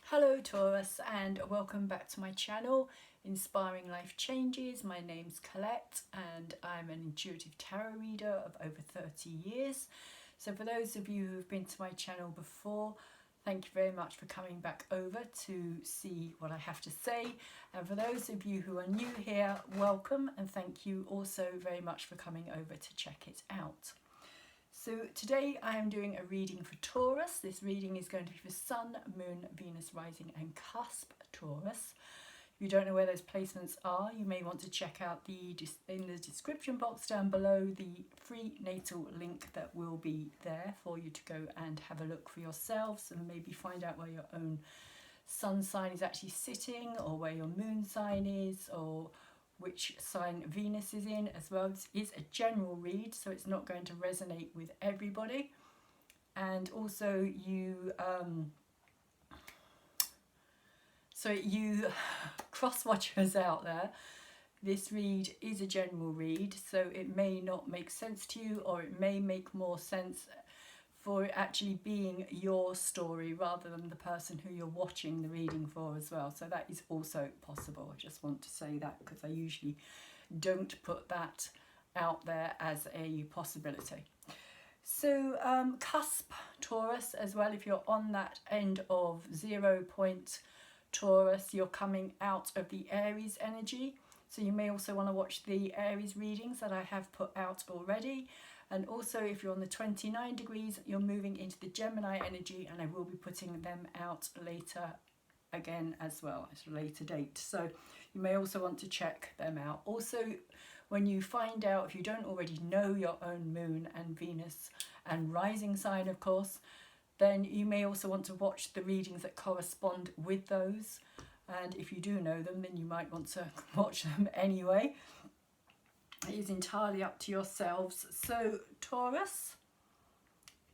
Hello Taurus, and welcome back to my channel, Inspiring Life Changes. My name's Colette and I'm an intuitive tarot reader of over 30 years. So for those of you who've been to my channel before, thank you very much for coming back over to see what I have to say. And for those of you who are new here, welcome, and thank you also very much for coming over to check it out. So today I am doing a reading for Taurus. This reading is going to be for Sun, Moon, Venus, Rising and Cusp Taurus. If you don't know where those placements are, you may want to check out in the description box down below the free natal link that will be there for you to go and have a look for yourselves and maybe find out where your own sun sign is actually sitting, or where your moon sign is, or which sign Venus is in as well. This is a general read, so it's not going to resonate with everybody. And also you cross watchers out there, this read is a general read, so it may not make sense to you, or it may make more sense for it actually being your story rather than the person who you're watching the reading for as well. So that is also possible. I just want to say that because I usually don't put that out there as a possibility. So cusp Taurus as well, if you're on that end of 0 point Taurus, you're coming out of the Aries energy. So you may also want to watch the Aries readings that I have put out already. And also if you're on the 29 degrees, you're moving into the Gemini energy, and I will be putting them out later again as well at a later date. So you may also want to check them out. Also, when you find out, if you don't already know your own moon and Venus and rising sign, of course, then you may also want to watch the readings that correspond with those. And if you do know them, then you might want to watch them anyway. It is entirely up to yourselves. So Taurus,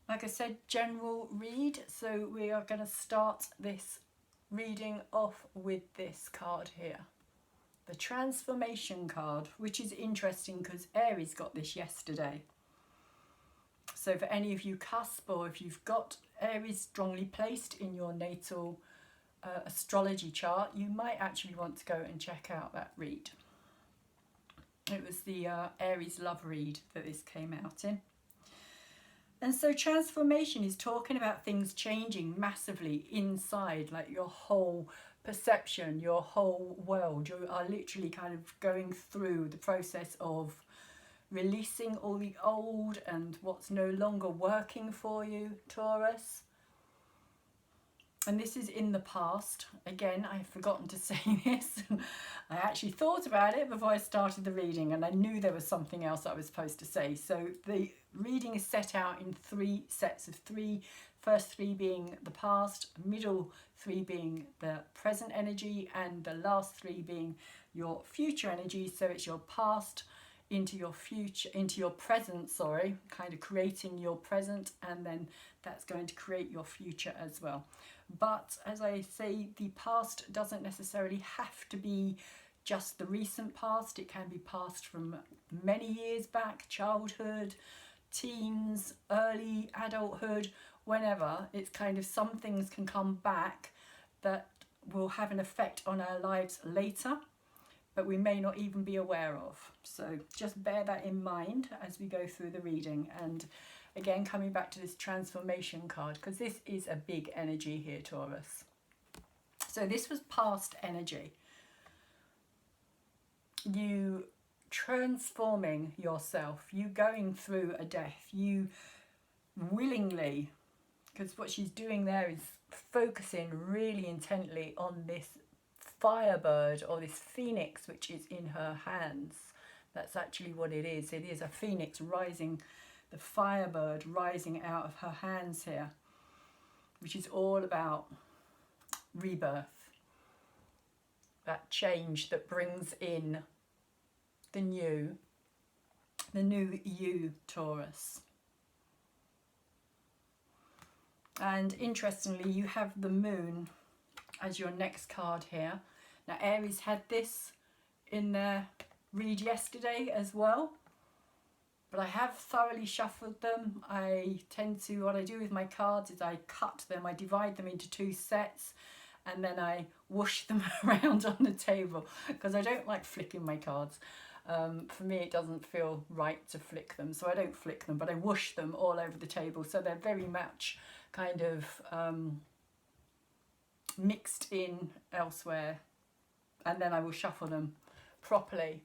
like I said, general read. So we are going to start this reading off with this card here, the transformation card, which is interesting because Aries got this yesterday. So for any of you cusp, or if you've got Aries strongly placed in your natal astrology chart, you might actually want to go and check out that read. It was the Aries love read that this came out in. And so transformation is talking about things changing massively inside, like your whole perception, your whole world. You are literally kind of going through the process of releasing all the old and what's no longer working for you, Taurus. And this is in the past. Again, I've forgotten to say this. I actually thought about it before I started the reading, and I knew there was something else I was supposed to say. So the reading is set out in 3 sets of 3. First 3 being the past, middle 3 being the present energy, and the last 3 being your future energy. So it's your past into your future, into your present, sorry, kind of creating your present, and then that's going to create your future as well. But as I say, the past doesn't necessarily have to be just the recent past. It can be past from many years back, childhood, teens, early adulthood, whenever. It's kind of some things can come back that will have an effect on our lives later, but we may not even be aware of. So just bear that in mind as we go through the reading. And again, coming back to this transformation card, because this is a big energy here, Taurus. So this was past energy. You transforming yourself, you going through a death, you willingly, because what she's doing there is focusing really intently on this firebird, or this phoenix, which is in her hands. That's actually what it is. It is a phoenix rising, the firebird rising out of her hands here, which is all about rebirth, that change that brings in the new you, Taurus. And interestingly, you have the moon as your next card here. Now Aries had this in their read yesterday as well, but I have thoroughly shuffled them. I tend to, what I do with my cards is I cut them, I divide them into 2 sets, and then I whoosh them around on the table, because I don't like flicking my cards. For me, it doesn't feel right to flick them, so I don't flick them, but I whoosh them all over the table, so they're very much kind of mixed in elsewhere, and then I will shuffle them properly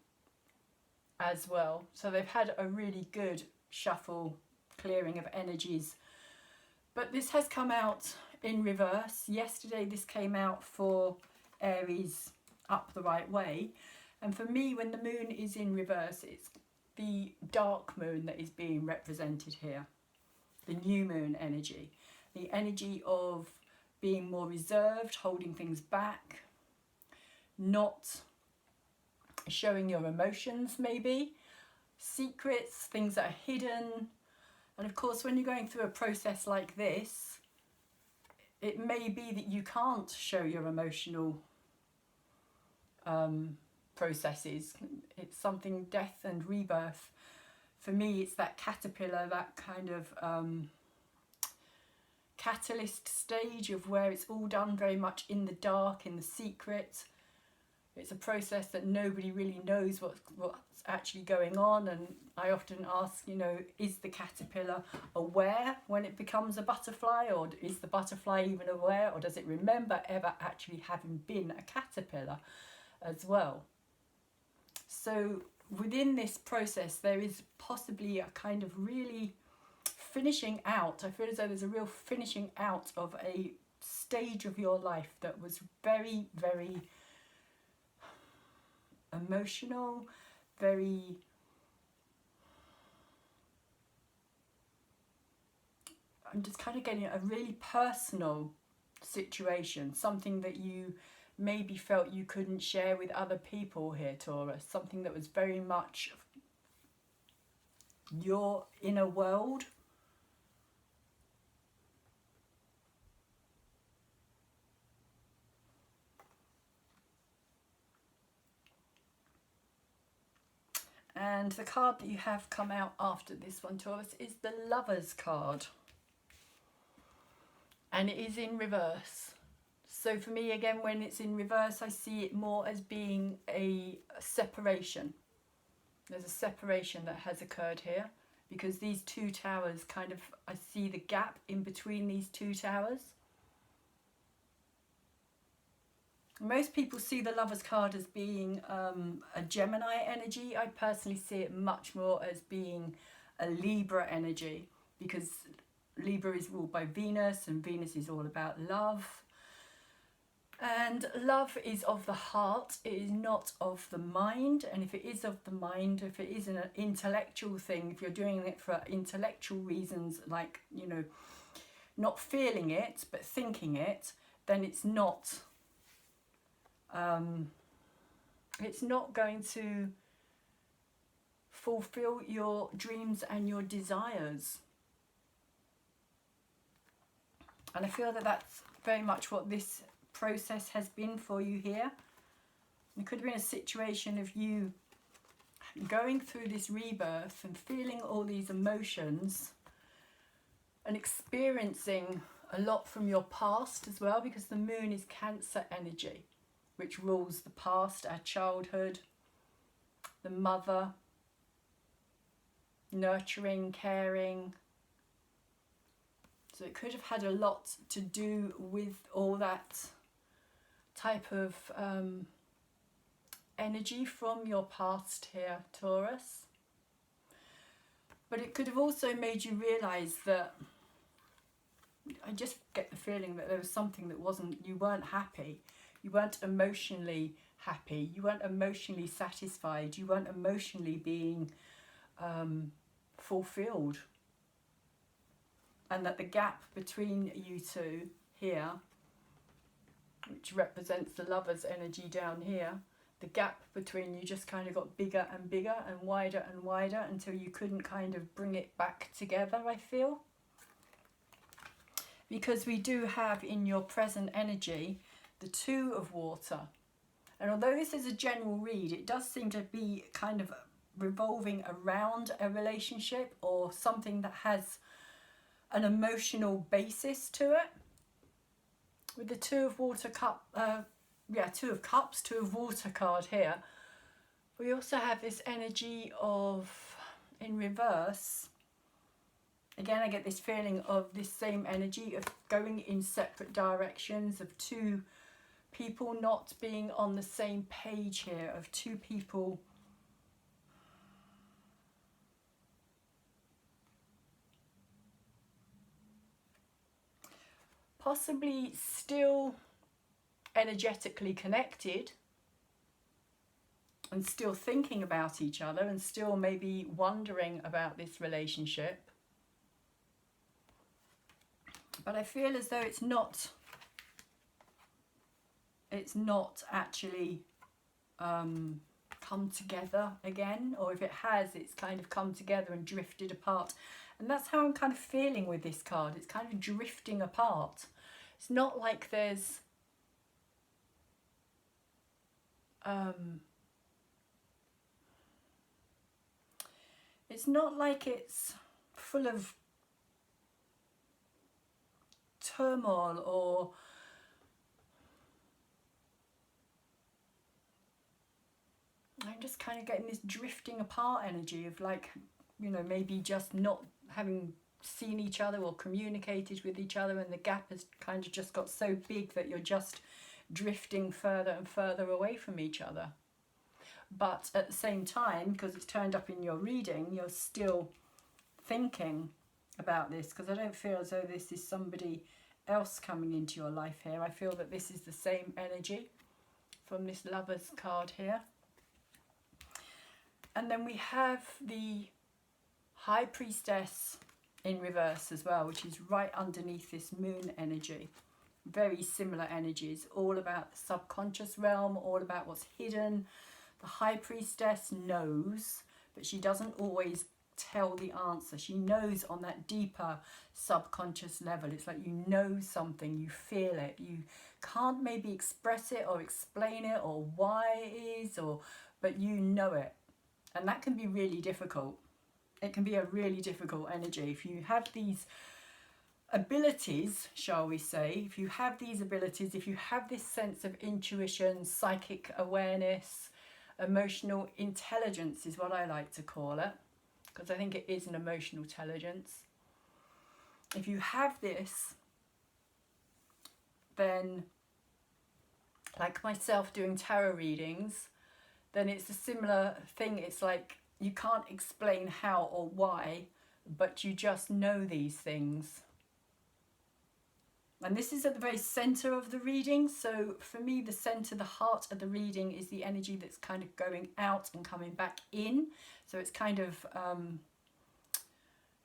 as well. So they've had a really good shuffle, clearing of energies. But this has come out in reverse. Yesterday this came out for Aries up the right way. And for me, when the moon is in reverse, it's the dark moon that is being represented here. The new moon energy. The energy of being more reserved, holding things back, not showing your emotions maybe, secrets, things that are hidden. And of course, when you're going through a process like this, it may be that you can't show your emotional processes. It's something death and rebirth. For me, it's that caterpillar, that kind of catalyst stage of where it's all done very much in the dark, in the secret. It's a process that nobody really knows what's actually going on, and I often ask, you know, is the caterpillar aware when it becomes a butterfly, or is the butterfly even aware, or does it remember ever actually having been a caterpillar as well? So within this process there is possibly a kind of really finishing out. I feel as though there's a real finishing out of a stage of your life that was very, very emotional, very I'm just kind of getting a really personal situation, something that you maybe felt you couldn't share with other people here, Taurus, something that was very much your inner world. And the card that you have come out after this one, Taurus, is the Lovers card. And it is in reverse. So for me, again, when it's in reverse, I see it more as being a separation. There's a separation that has occurred here, because these two towers kind of, I see the gap in between these two towers. Most people see the Lovers card as being a Gemini energy. I personally see it much more as being a Libra energy, because Libra is ruled by Venus, and Venus is all about love. And love is of the heart, it is not of the mind. And if it is of the mind, if it is an intellectual thing, if you're doing it for intellectual reasons, like, you know, not feeling it but thinking it, then it's not going to fulfill your dreams and your desires. And I feel that that's very much what this process has been for you here. It could have been a situation of you going through this rebirth and feeling all these emotions and experiencing a lot from your past as well, because the moon is Cancer energy, which rules the past, our childhood, the mother, nurturing, caring. So it could have had a lot to do with all that type of energy from your past here, Taurus. But it could have also made you realise that, I just get the feeling that there was something that you weren't happy. You weren't emotionally happy. You weren't emotionally satisfied. You weren't emotionally being fulfilled. And that the gap between you two here, which represents the Lover's energy down here, the gap between you just kind of got bigger and bigger and wider until you couldn't kind of bring it back together, I feel. Because we do have in your present energy the Two of Water. And although this is a general read, it does seem to be kind of revolving around a relationship or something that has an emotional basis to it. with the Two of Two of Cups, Two of Water card here, we also have this energy of, in reverse, again I get this feeling of this same energy of going in separate directions, of two people not being on the same page here, of two people possibly still energetically connected and still thinking about each other and still maybe wondering about this relationship. But I feel as though it's not actually come together again, or if it has, it's kind of come together and drifted apart. And that's how I'm kind of feeling with this card. It's kind of drifting apart. It's not like there's it's not like it's full of turmoil, or I'm just kind of getting this drifting apart energy of, like, you know, maybe just not having seen each other or communicated with each other, and the gap has kind of just got so big that you're just drifting further and further away from each other. But at the same time, because it's turned up in your reading, you're still thinking about this, because I don't feel as though this is somebody else coming into your life here. I feel that this is the same energy from this Lovers card here. And then we have the High Priestess in reverse as well, which is right underneath this Moon energy. Very similar energies, all about the subconscious realm, all about what's hidden. The High Priestess knows, but she doesn't always tell the answer. She knows on that deeper subconscious level. It's like you know something, you feel it. You can't maybe express it or explain it or why it is, but you know it. And that can be really difficult. It can be a really difficult energy. If you have these abilities, shall we say, if you have these abilities, if you have this sense of intuition, psychic awareness, emotional intelligence is what I like to call it, because I think it is an emotional intelligence. If you have this, then, like myself doing tarot readings, then it's a similar thing. It's like you can't explain how or why, but you just know these things. And this is at the very center of the reading. So for me, the center, the heart of the reading is the energy that's kind of going out and coming back in. So it's kind of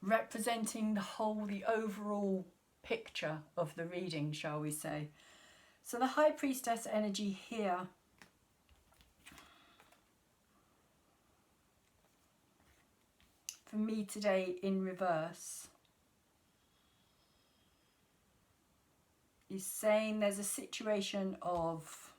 representing the overall picture of the reading, shall we say. So the High Priestess energy here for me today in reverse is saying there's a situation of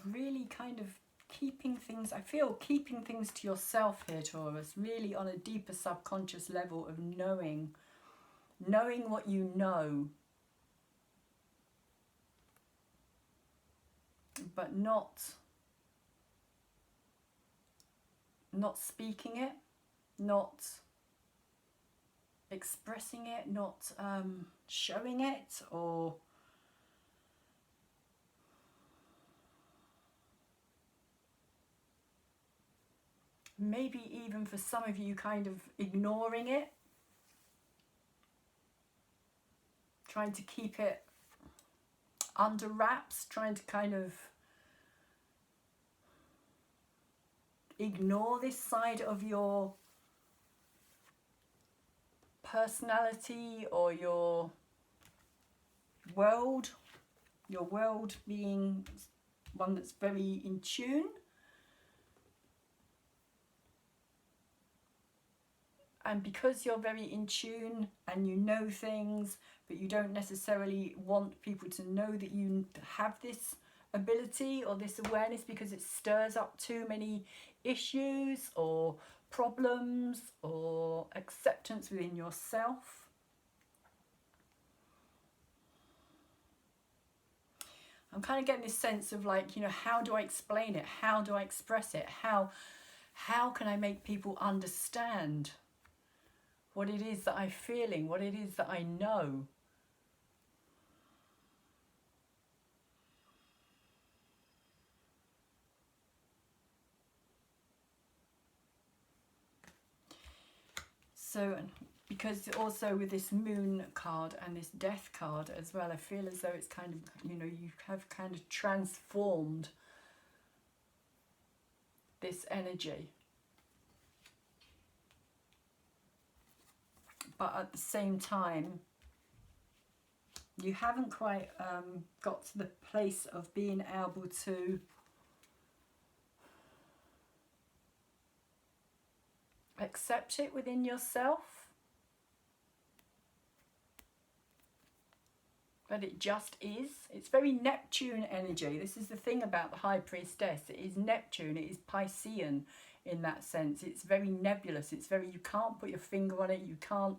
really kind of keeping things, I feel keeping things to yourself here, Taurus, really on a deeper subconscious level of knowing what you know, but not speaking it, not expressing it, not showing it, or maybe even for some of you kind of ignoring it, trying to keep it under wraps, trying to kind of ignore this side of your personality or your world being one that's very in tune. And because you're very in tune and you know things, but you don't necessarily want people to know that you have this ability or this awareness, because it stirs up too many issues or problems or acceptance within yourself. I'm kind of getting this sense of like, you know, how do I explain it? How do I express it? How can I make people understand what it is that I'm feeling, what it is that I know? So, because also with this moon card and this death card as well, I feel as though it's kind of, you know, you have kind of transformed this energy. But at the same time, you haven't quite got to the place of being able to accept it within yourself. But it just is. It's very Neptune energy. This is the thing about the High Priestess. It is Neptune. It is Piscean in that sense. It's very nebulous. It's very, you can't put your finger on it. You can't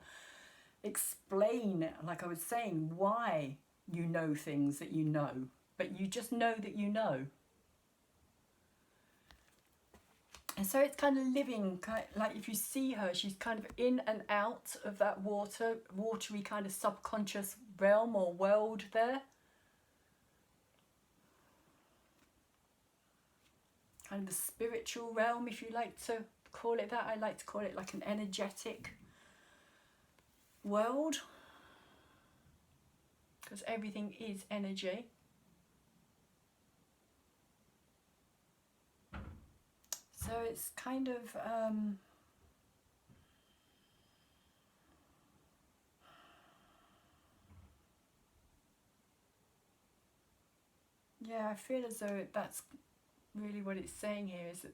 explain, like I was saying, why you know things that you know. But you just know that you know. And so it's kind of living, like if you see her, she's kind of in and out of that watery kind of subconscious realm or world there. Kind of the spiritual realm, if you like to call it that. I like to call it like an energetic world, because everything is energy. So it's kind of yeah, I feel as though that's really what it's saying here, is that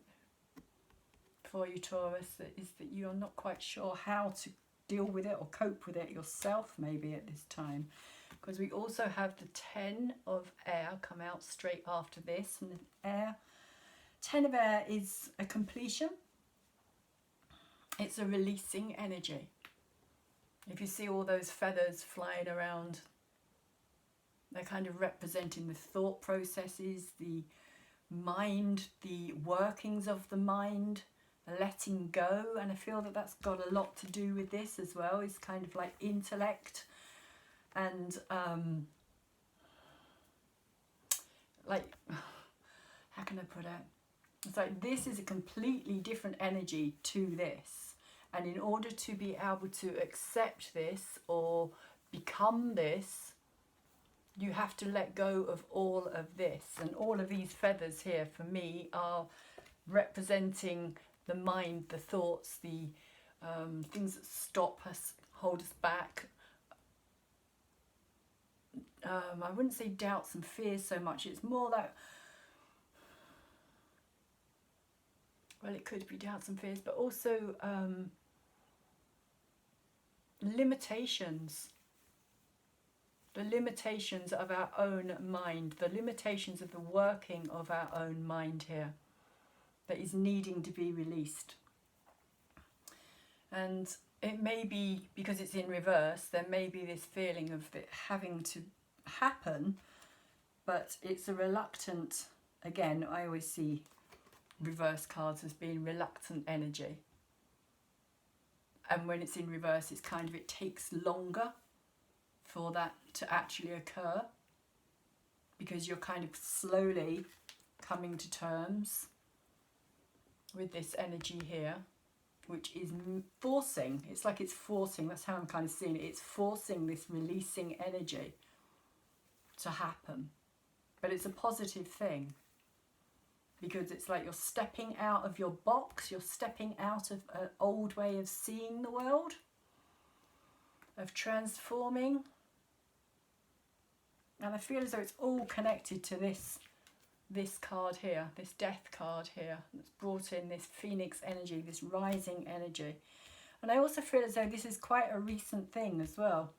for you, Taurus, that you're not quite sure how to deal with it or cope with it yourself maybe at this time. Because we also have the 10 of air come out straight after this, and the air 10 of air is a completion. It's a releasing energy. If you see all those feathers flying around, they're kind of representing the thought processes, the mind, the workings of the mind, the letting go. And I feel that that's got a lot to do with this as well. It's kind of like intellect and like, how can I put it? It's like this is a completely different energy to this, and in order to be able to accept this or become this, you have to let go of all of this. And all of these feathers here for me are representing the mind, the thoughts, the things that stop us, hold us back. I wouldn't say doubts and fears so much. It's more that, well, it could be doubts and fears, but also limitations. The limitations of our own mind, the limitations of the working of our own mind here that is needing to be released. And it may be, because it's in reverse, there may be this feeling of it having to happen, but it's a reluctant, again, I always see reverse cards as being reluctant energy. And when it's in reverse, it's kind of, it takes longer for that to actually occur, because you're kind of slowly coming to terms with this energy here, which is forcing. It's like it's forcing, that's how I'm kind of seeing it. It's forcing this releasing energy to happen. But it's a positive thing, because it's like you're stepping out of your box, you're stepping out of an old way of seeing the world, of transforming. And I feel as though it's all connected to this card here, this death card here, that's brought in this phoenix energy, this rising energy. And I also feel as though this is quite a recent thing as well.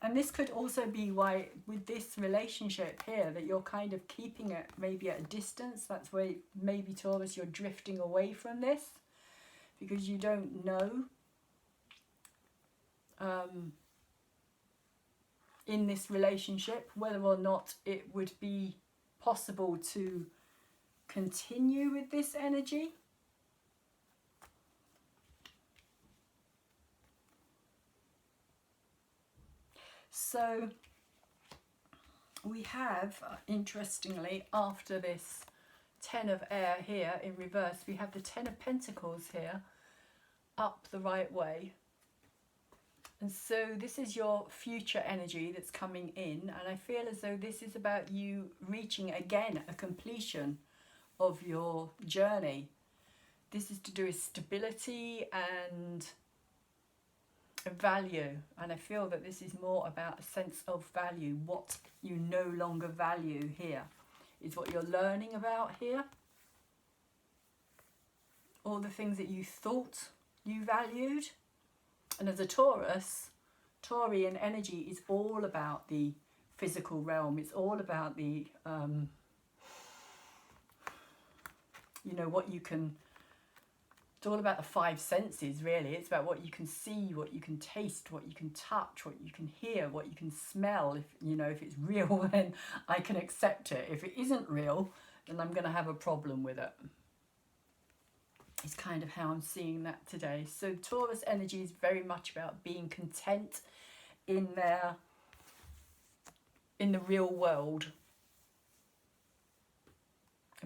And this could also be why with this relationship here that you're kind of keeping it maybe at a distance. That's where maybe Taurus, you're drifting away from this because you don't know in this relationship whether or not it would be possible to continue with this energy. So we have, interestingly, after this 10 of air here in reverse, we have the 10 of Pentacles here up the right way. And so this is your future energy that's coming in, and I feel as though this is about you reaching again a completion of your journey. This is to do with stability and value, and I feel that this is more about a sense of value. What you no longer value here is what you're learning about here. All the things that you thought you valued. And as a Taurus, Taurian energy is all about the physical realm. It's all about the you know, what you can, it's all about the five senses, really. It's about what you can see, what you can taste, what you can touch, what you can hear, what you can smell. If, you know, if it's real, then I can accept it. If it isn't real, then I'm going to have a problem with it. It's kind of how I'm seeing that today. So Taurus energy is very much about being content in the real world.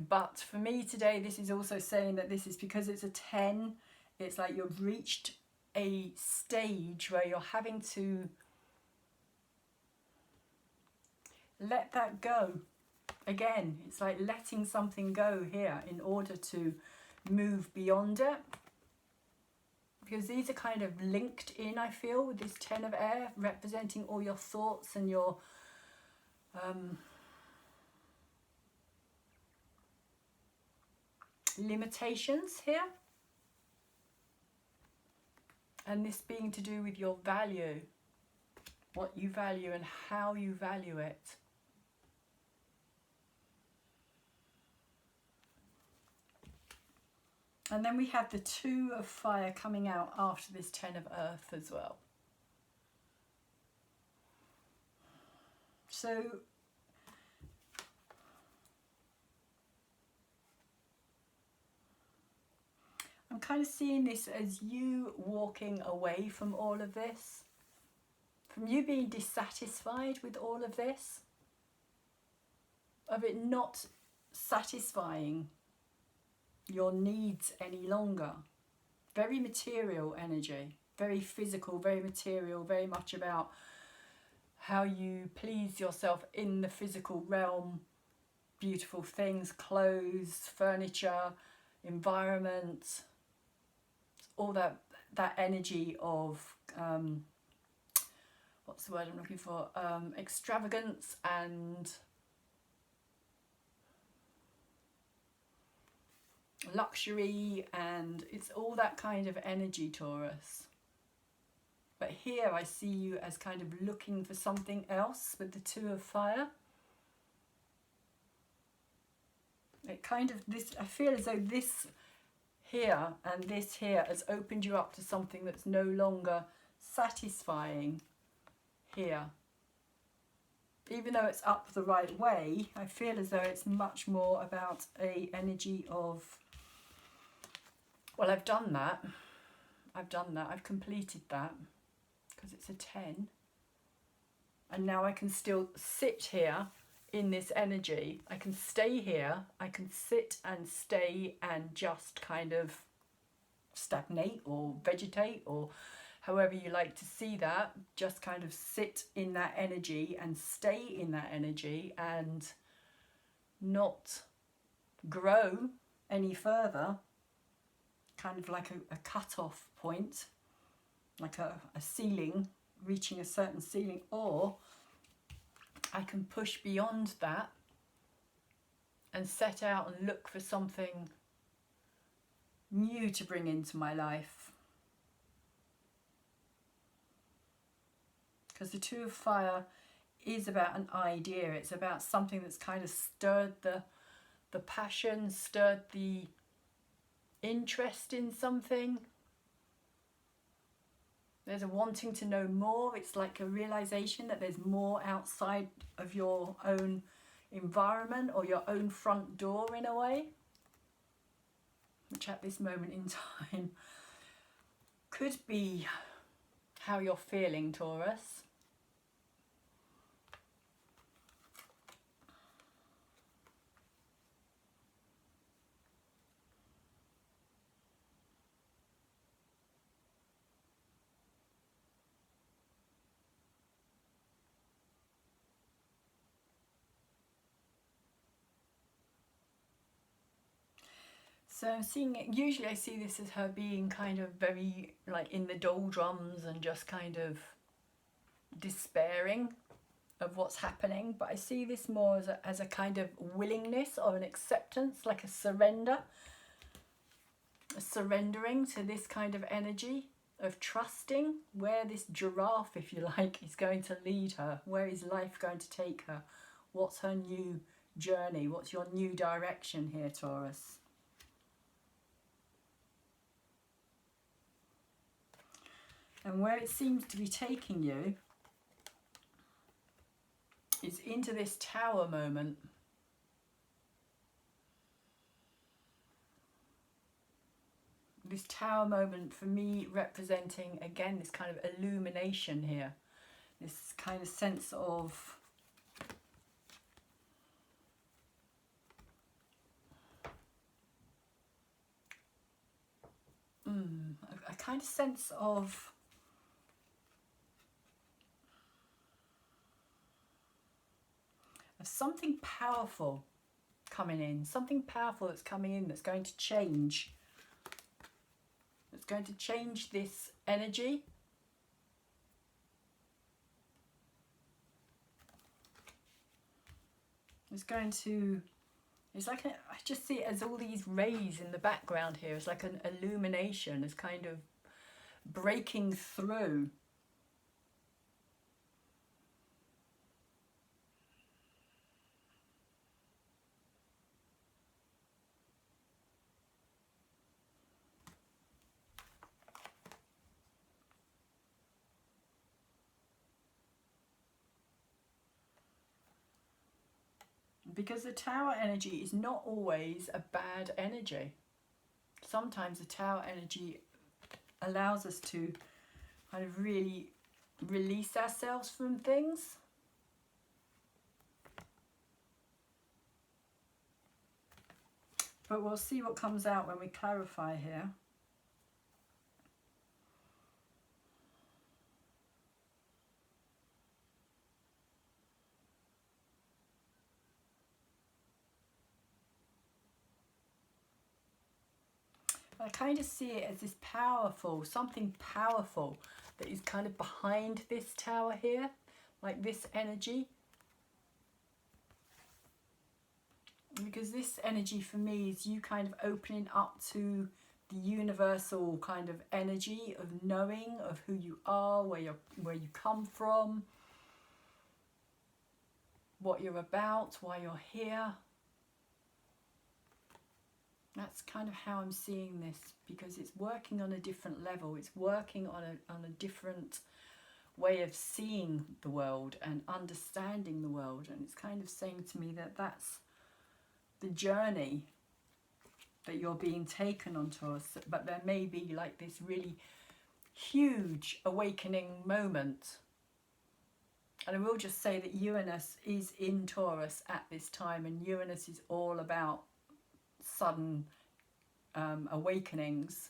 But for me today, this is also saying that this is because it's a 10, it's like you've reached a stage where you're having to let that go. Again, it's like letting something go here in order to move beyond it. Because these are kind of linked in, I feel, with this 10 of air, representing all your thoughts and your limitations here, and this being to do with your value, what you value and how you value it. And then we have the 2 of fire coming out after this 10 of earth as well. So I'm kind of seeing this as you walking away from all of this, from you being dissatisfied with all of this, of it not satisfying your needs any longer. Very material energy, very physical, very material, very much about how you please yourself in the physical realm. Beautiful things, clothes, furniture, environment, all that energy of what's the word I'm looking for, extravagance and luxury, and it's all that kind of energy, Taurus. But here I see you as kind of looking for something else with the 2 of fire. It kind of, this, I feel as though this here and this here has opened you up to something that's no longer satisfying here. Even though it's up the right way, I feel as though it's much more about a energy of, well, I've done that, I've completed that, because it's a 10, and now I can still sit here in this energy. I can stay here, I can sit and stay and just kind of stagnate or vegetate, or however you like to see that, just kind of sit in that energy and stay in that energy and not grow any further, kind of like a cut-off point, like a ceiling, reaching a certain ceiling, or I can push beyond that and set out and look for something new to bring into my life. because the Two of Fire is about an idea. It's about something that's kind of stirred the passion, stirred the interest in something. There's a wanting to know more. It's like a realization that there's more outside of your own environment or your own front door in a way, which at this moment in time could be how you're feeling, Taurus. So I'm seeing it, usually I see this as her being kind of very like in the doldrums and just kind of despairing of what's happening. But I see this more as a kind of willingness or an acceptance, like a surrender, a surrendering to this kind of energy of trusting where this giraffe, if you like, is going to lead her. Where is life going to take her? What's her new journey? What's your new direction here, Taurus? And where it seems to be taking you is into this Tower moment. This Tower moment for me representing, again, this kind of illumination here. This kind of sense of a kind of sense of something powerful coming in, something powerful that's coming in that's going to change. It's going to change this energy. It's going to, it's like, I just see it as all these rays in the background here. It's like an illumination. It's kind of breaking through. Because the Tower energy is not always a bad energy. Sometimes the Tower energy allows us to kind of really release ourselves from things. But we'll see what comes out when we clarify here. I kind of see it as this powerful, something powerful that is kind of behind this Tower here, like this energy. Because this energy for me is you kind of opening up to the universal kind of energy of knowing of who you are, where you come from, what you're about, why you're here. That's kind of how I'm seeing this, because it's working on a different level. It's working on a different way of seeing the world and understanding the world. And it's kind of saying to me that that's the journey that you're being taken onto us. But there may be like this really huge awakening moment. And I will just say that Uranus is in Taurus at this time, and Uranus is all about sudden awakenings,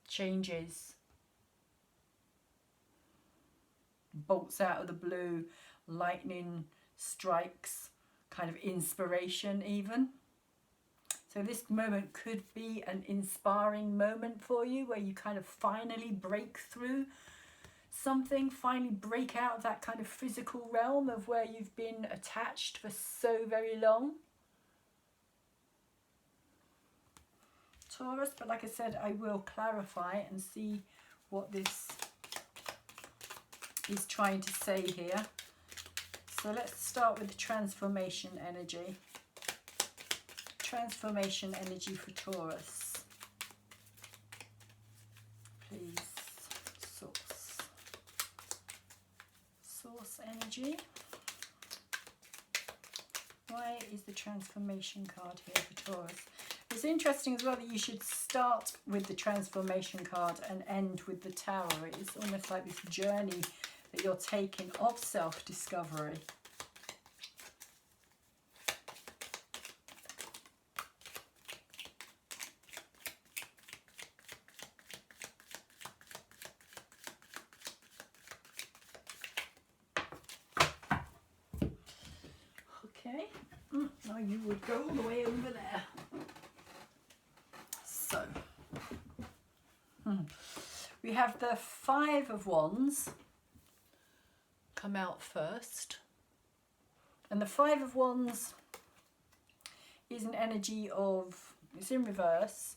changes, bolts out of the blue, lightning strikes, kind of inspiration even. So this moment could be an inspiring moment for you, where you kind of finally break through something, finally break out of that kind of physical realm of where you've been attached for so very long, Taurus. But like I said, I will clarify and see what this is trying to say here. So let's start with the transformation energy. Transformation energy for Taurus. Please, source. Source energy. Why is the transformation card here for Taurus? It's interesting as well that you should start with the transformation card and end with the Tower. It's almost like this journey that you're taking of self-discovery. Okay, now you would go all the way over there. So, we have the Five of Wands come out first. And the Five of Wands is an energy of, it's in reverse,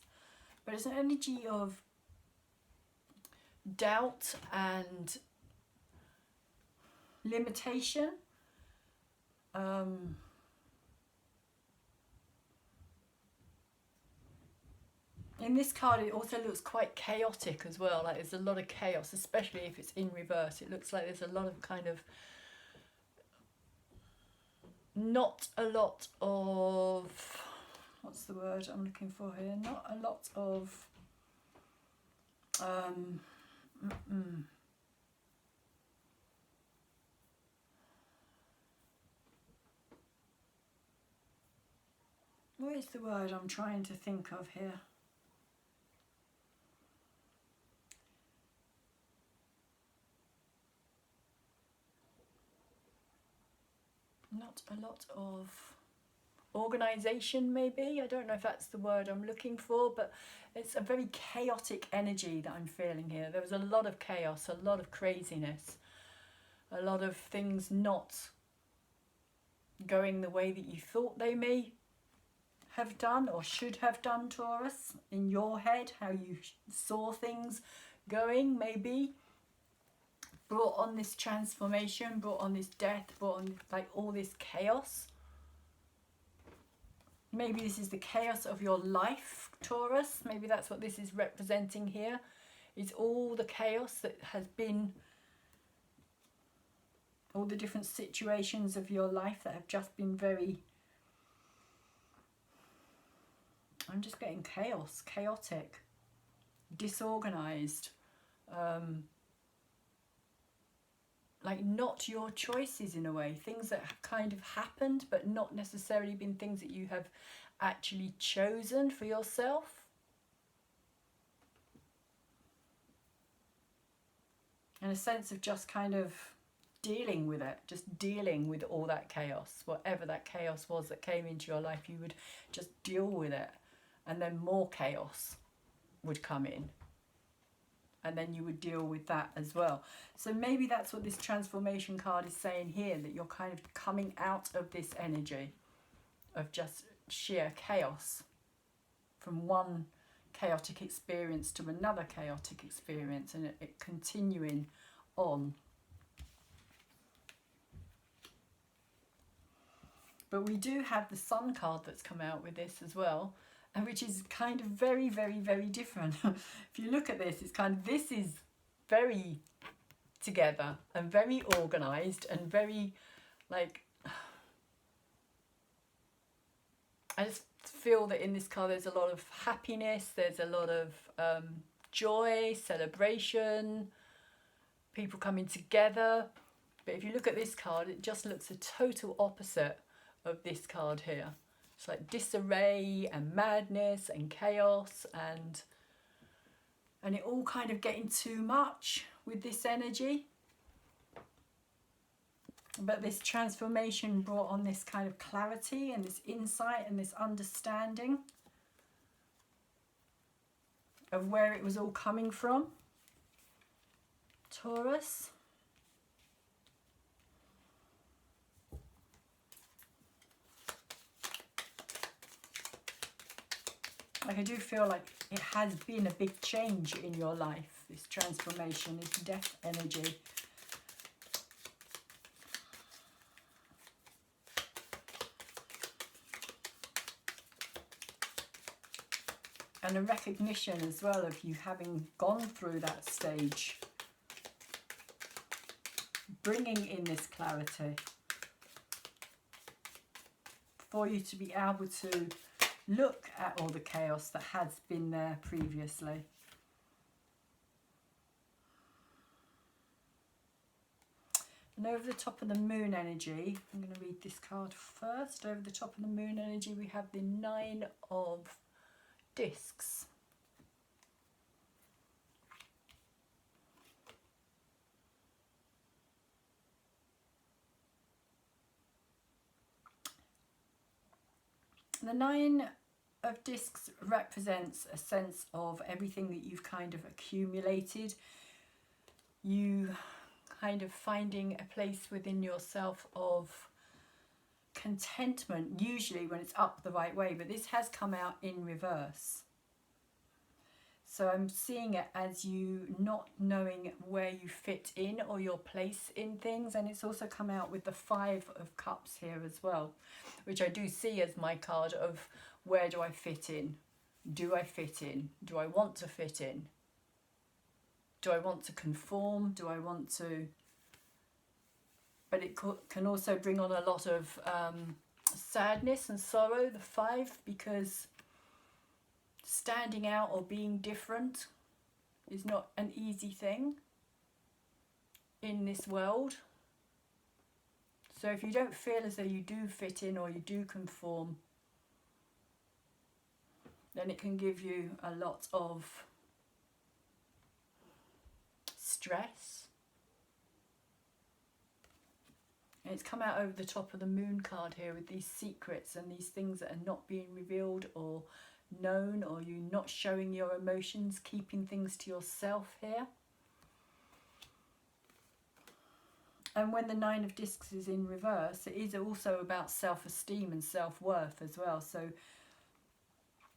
but it's an energy of doubt and limitation. In this card it also looks quite chaotic as well, like there's a lot of chaos, especially if it's in reverse. It looks like there's a lot of kind of, not a lot of, what's the word I'm looking for here, not a lot of what is the word I'm trying to think of here? Not a lot of organisation, maybe. I don't know if that's the word I'm looking for, but it's a very chaotic energy that I'm feeling here. There was a lot of chaos, a lot of craziness, a lot of things not going the way that you thought they may have done or should have done, Taurus, in your head, how you saw things going, maybe. Brought on this transformation, brought on this death, brought on like all this chaos. Maybe this is the chaos of your life, Taurus. Maybe that's what this is representing here. It's all the chaos that has been, all the different situations of your life that have just been very, I'm just getting chaos, chaotic, disorganized, like not your choices in a way, things that kind of happened but not necessarily been things that you have actually chosen for yourself. And a sense of just kind of dealing with it, just dealing with all that chaos, whatever that chaos was that came into your life, you would just deal with it, and then more chaos would come in. And then you would deal with that as well. So maybe that's what this transformation card is saying here, that you're kind of coming out of this energy of just sheer chaos, from one chaotic experience to another chaotic experience, and it continuing on. But we do have the Sun card that's come out with this as well, and which is kind of very, very, very different. If you look at this, it's kind of, this is very together and very organised and very, like, I just feel that in this card there's a lot of happiness, there's a lot of joy, celebration, people coming together. But if you look at this card, it just looks a total opposite of this card here. It's like disarray and madness and chaos, and it all kind of getting too much with this energy. But this transformation brought on this kind of clarity and this insight and this understanding of where it was all coming from, Taurus. Like, I do feel like it has been a big change in your life, this transformation, this death energy. And a recognition as well of you having gone through that stage. Bringing in this clarity. For you to be able to look at all the chaos that has been there previously. And over the top of the moon energy, I'm going to read this card first. Over the top of the moon energy, we have the 9 of Discs. The 9 of Discs represents a sense of everything that you've kind of accumulated. You kind of finding a place within yourself of contentment, usually when it's up the right way, but this has come out in reverse. So I'm seeing it as you not knowing where you fit in or your place in things, and it's also come out with the 5 of Cups here as well, which I do see as my card of where do I fit in? Do I fit in? Do I want to fit in? Do I want to conform? Do I want to... But it can also bring on a lot of sadness and sorrow, the 5, because standing out or being different is not an easy thing in this world. So if you don't feel as though you do fit in or you do conform, then it can give you a lot of stress. And it's come out over the top of the moon card here with these secrets and these things that are not being revealed or known, or you not showing your emotions, keeping things to yourself here. And when the 9 of Discs is in reverse, it is also about self-esteem and self-worth as well. So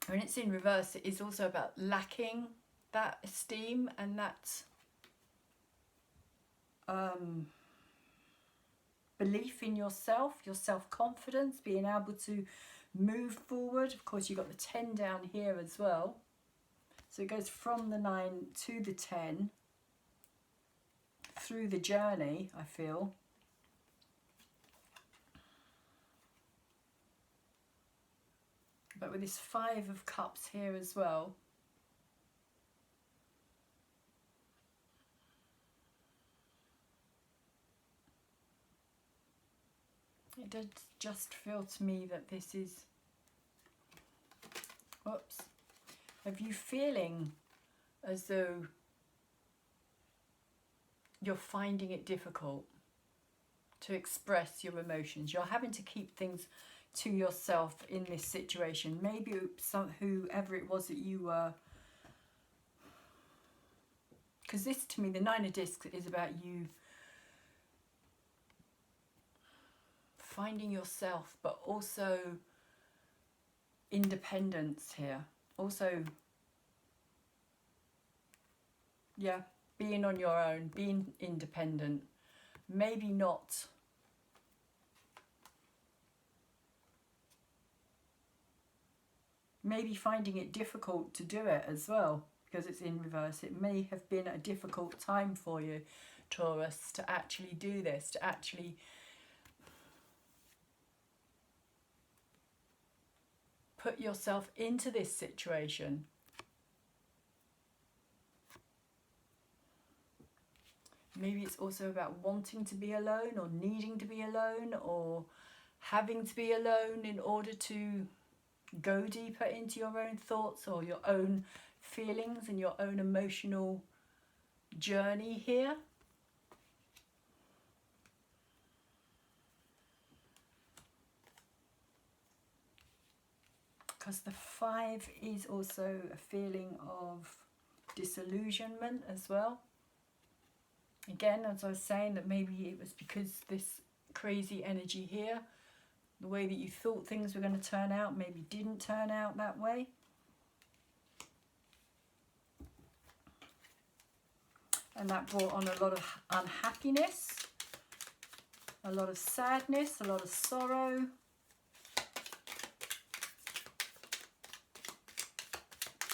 when it's in reverse, it is also about lacking that esteem and that belief in yourself, your self-confidence, being able to move forward. Of course, you've got the 10 down here as well. So it goes from the 9 to the 10 through the journey, I feel. But with this 5 of Cups here as well, it does just feel to me that this is, whoops, of you feeling as though you're finding it difficult to express your emotions. You're having to keep things to yourself in this situation. Maybe whoever it was that you were, because this to me, the 9 of Discs is about you finding yourself, but also independence here. Also, yeah, being on your own, being independent. Maybe not maybe finding it difficult to do it as well, because it's in reverse. It may have been a difficult time for you, Taurus, to actually do this, to actually put yourself into this situation. Maybe it's also about wanting to be alone, or needing to be alone, or having to be alone in order to go deeper into your own thoughts or your own feelings and your own emotional journey here. Because the 5 is also a feeling of disillusionment as well. Again, as I was saying, that maybe it was because this crazy energy here, the way that you thought things were going to turn out maybe didn't turn out that way. And that brought on a lot of unhappiness, a lot of sadness, a lot of sorrow.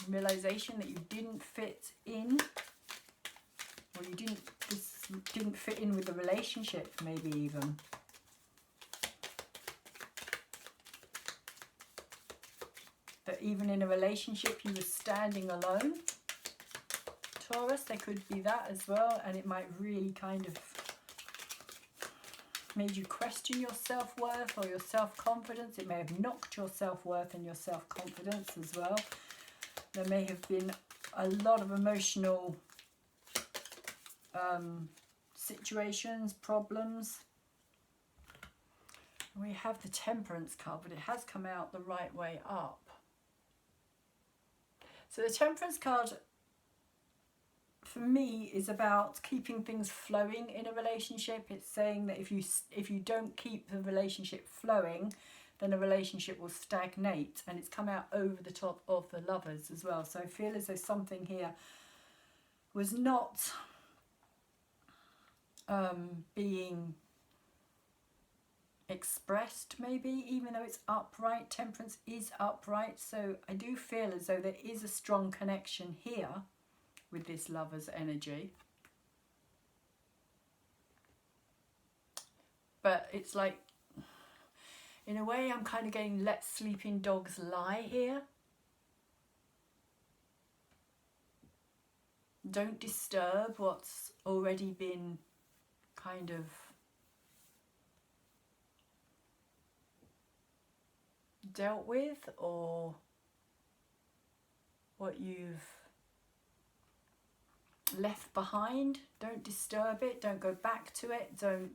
realization that you didn't fit in, or you didn't fit in with the relationship, maybe even. That even in a relationship you were standing alone. Taurus, there could be that as well, and it might really kind of made you question your self-worth or your self-confidence. It may have knocked your self-worth and your self-confidence as well. There may have been a lot of emotional situations, problems. We have the Temperance card, but it has come out the right way up. So the Temperance card, for me, is about keeping things flowing in a relationship. It's saying that if you don't keep the relationship flowing, then a relationship will stagnate. And it's come out over the top of the Lovers as well. So I feel as though something here was not being expressed, maybe, even though it's upright. Temperance is upright. So I do feel as though there is a strong connection here with this Lover's energy. But it's like, in a way, I'm kind of getting let sleeping dogs lie here. Don't disturb what's already been kind of dealt with, or what you've left behind. Don't disturb it, don't go back to it, don't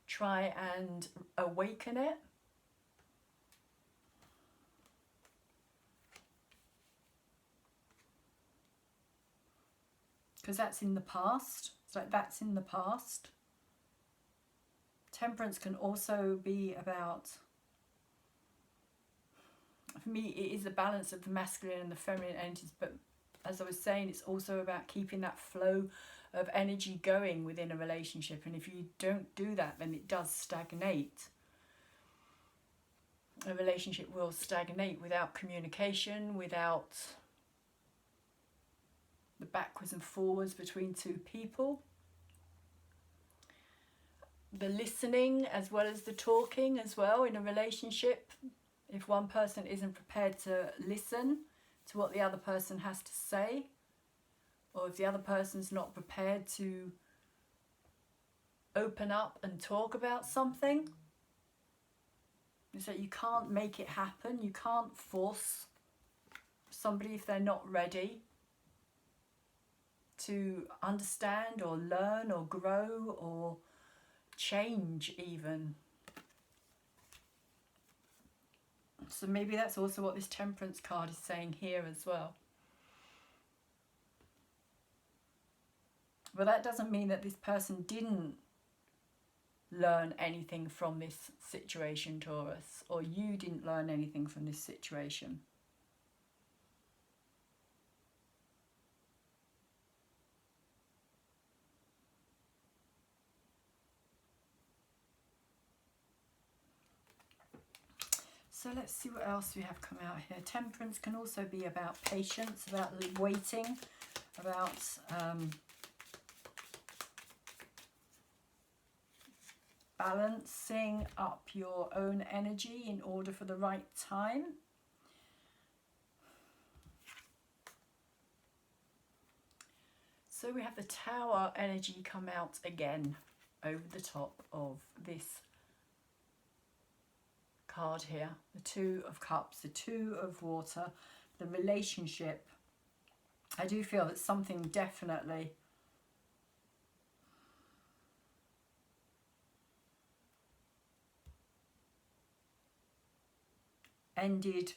try and awaken it. Because that's in the past. It's like that's in the past. Temperance can also be about, for me, it is a balance of the masculine and the feminine energies, but as I was saying, it's also about keeping that flow of energy going within a relationship. And if you don't do that, then it does stagnate. A relationship will stagnate without communication, without the backwards and forwards between two people. The listening as well as the talking as well in a relationship. If one person isn't prepared to listen to what the other person has to say, or if the other person's not prepared to open up and talk about something, it's that you can't make it happen. You can't force somebody if they're not ready to understand or learn or grow or change even. So maybe that's also what this Temperance card is saying here as well. But that doesn't mean that this person didn't learn anything from this situation, Taurus, or you didn't learn anything from this situation. So let's see what else we have come out here. Temperance can also be about patience, about waiting, about balancing up your own energy in order for the right time. So we have the Tower energy come out again over the top of this card here. The Two of Cups, the Two of Water, the relationship. I do feel that something definitely ended,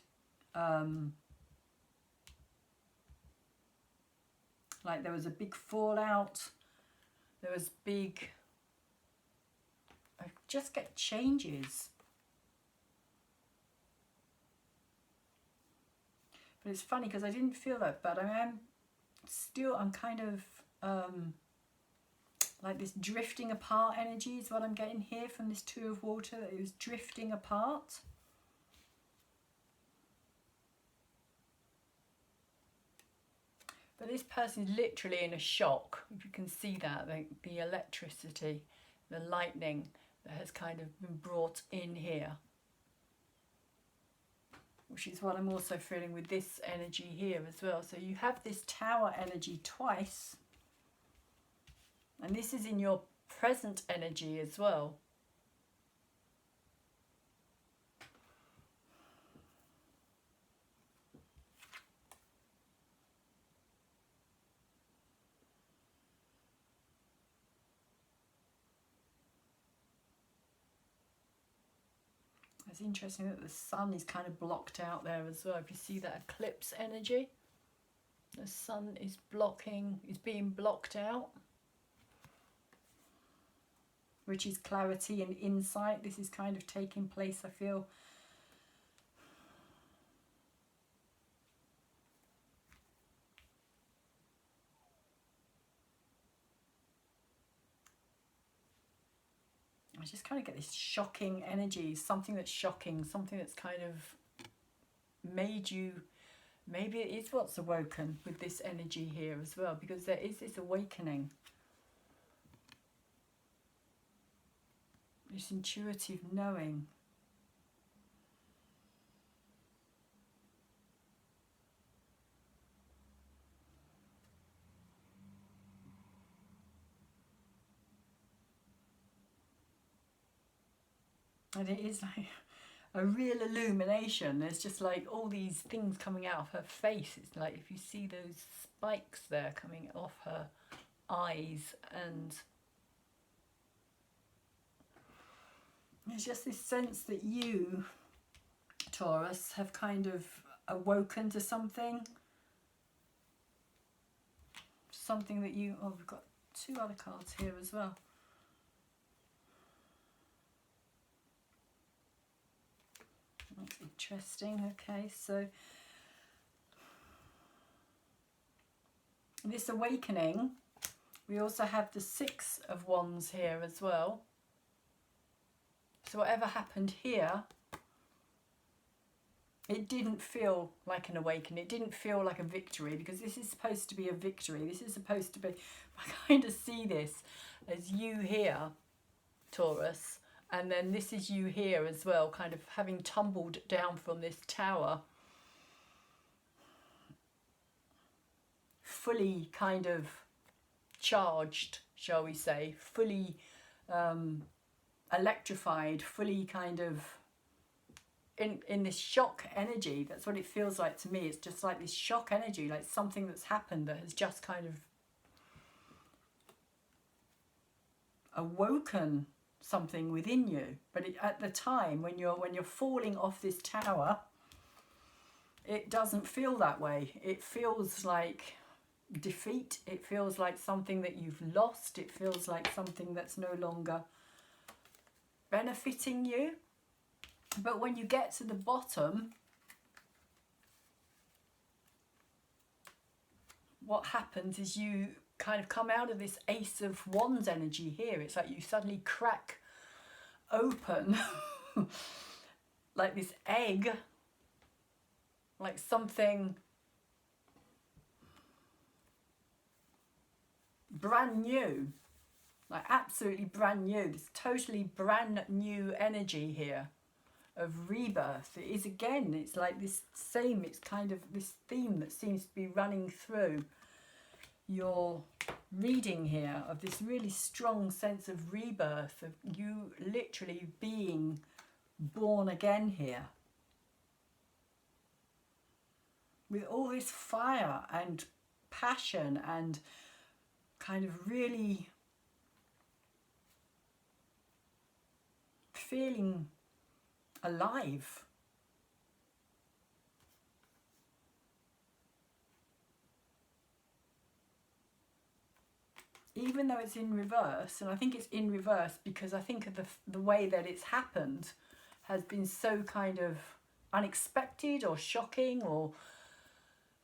like there was a big fallout, there was big, I just get changes. But it's funny because I didn't feel that, but I'm kind of like this drifting apart energy is what I'm getting here from this Two of Water. It was drifting apart. But this person is literally in a shock. If you can see that, the electricity, the lightning that has kind of been brought in here. Which is what I'm also feeling with this energy here as well. So you have this Tower energy twice. And this is in your present energy as well. It's interesting that the sun is kind of blocked out there as well. If you see that eclipse energy, the sun is being blocked out, which is clarity and insight. This is kind of taking place, I feel. I just kind of get this shocking energy, something that's shocking, something that's kind of made you, maybe it is what's awoken with this energy here as well, because there is this awakening. This intuitive knowing. And it is like a real illumination. There's just like all these things coming out of her face. It's like if you see those spikes there coming off her eyes, and there's just this sense that you, Taurus, have kind of awoken to something. Something that you, oh, we've got two other cards here as well. That's interesting. Okay, so this awakening, we also have the Six of Wands here as well. So whatever happened here, it didn't feel like an awakening. It didn't feel like a victory, because this is supposed to be a victory. This is supposed to be, I kind of see this as you here, Taurus. And then this is you here as well, kind of having tumbled down from this tower. Fully kind of charged, shall we say. Fully electrified, fully kind of in this shock energy. That's what it feels like to me. It's just like this shock energy, like something that's happened that has just kind of awoken something within you. But at the time when you're falling off this tower, it doesn't feel that way. It feels like defeat. It feels like something that you've lost. It feels like something that's no longer benefiting you. But when you get to the bottom, what happens is you kind of come out of this Ace of Wands energy here. It's like you suddenly crack open like this egg, like something brand new, like absolutely brand new. This totally brand new energy here of rebirth. It is, again, it's like this same, it's kind of this theme that seems to be running through your reading here, of this really strong sense of rebirth, of you literally being born again here, with all this fire and passion and kind of really feeling alive. Even though it's in reverse, and I think it's in reverse because I think of the way that it's happened has been so kind of unexpected or shocking or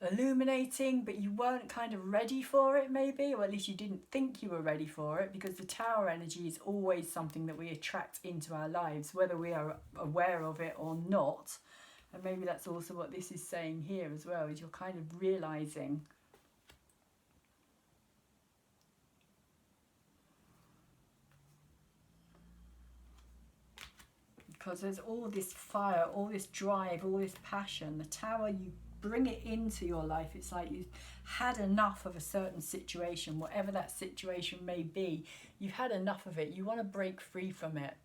illuminating, but you weren't kind of ready for it maybe, or at least you didn't think you were ready for it, because the Tower energy is always something that we attract into our lives, whether we are aware of it or not. And maybe that's also what this is saying here as well, is you're kind of realising because there's all this fire, all this drive, all this passion. The Tower, you bring it into your life. It's like you've had enough of a certain situation, whatever that situation may be. You've had enough of it. You want to break free from it.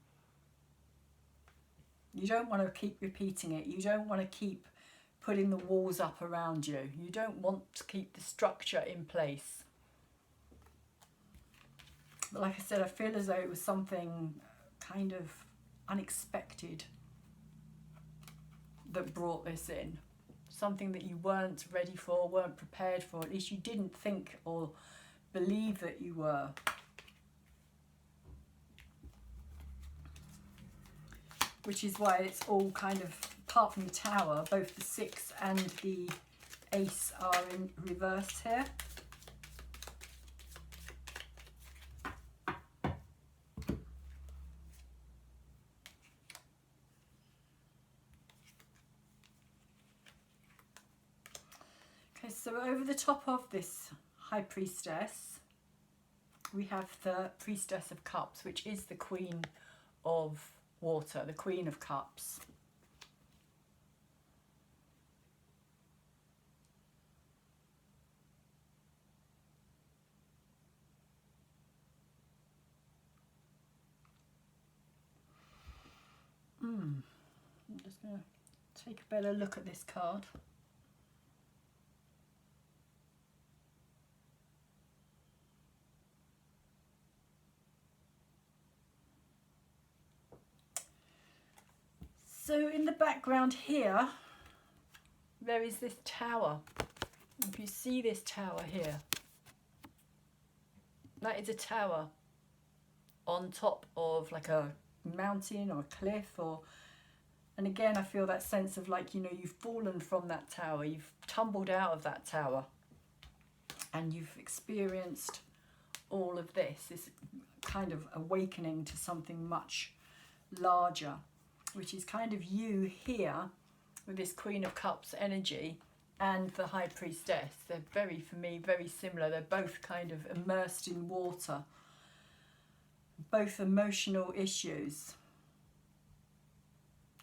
You don't want to keep repeating it. You don't want to keep putting the walls up around you. You don't want to keep the structure in place. But like I said, I feel as though it was something kind of unexpected that brought this in. Something that you weren't ready for, weren't prepared for. At least you didn't think or believe that you were. Which is why it's all kind of, apart from the Tower, both the 6 and the Ace are in reverse here. Okay, so over the top of this High Priestess, we have the Priestess of Cups, which is the Queen of Water, the Queen of Cups. I'm just going to take a better look at this card. So in the background here, there is this tower. If you see this tower here, that is a tower on top of like a mountain or a cliff, or, and again I feel that sense of like, you know, you've fallen from that tower, you've tumbled out of that tower, and you've experienced all of this kind of awakening to something much larger, which is kind of you here with this Queen of Cups energy and the High Priestess. They're very, for me, very similar. They're both kind of immersed in water, both emotional issues,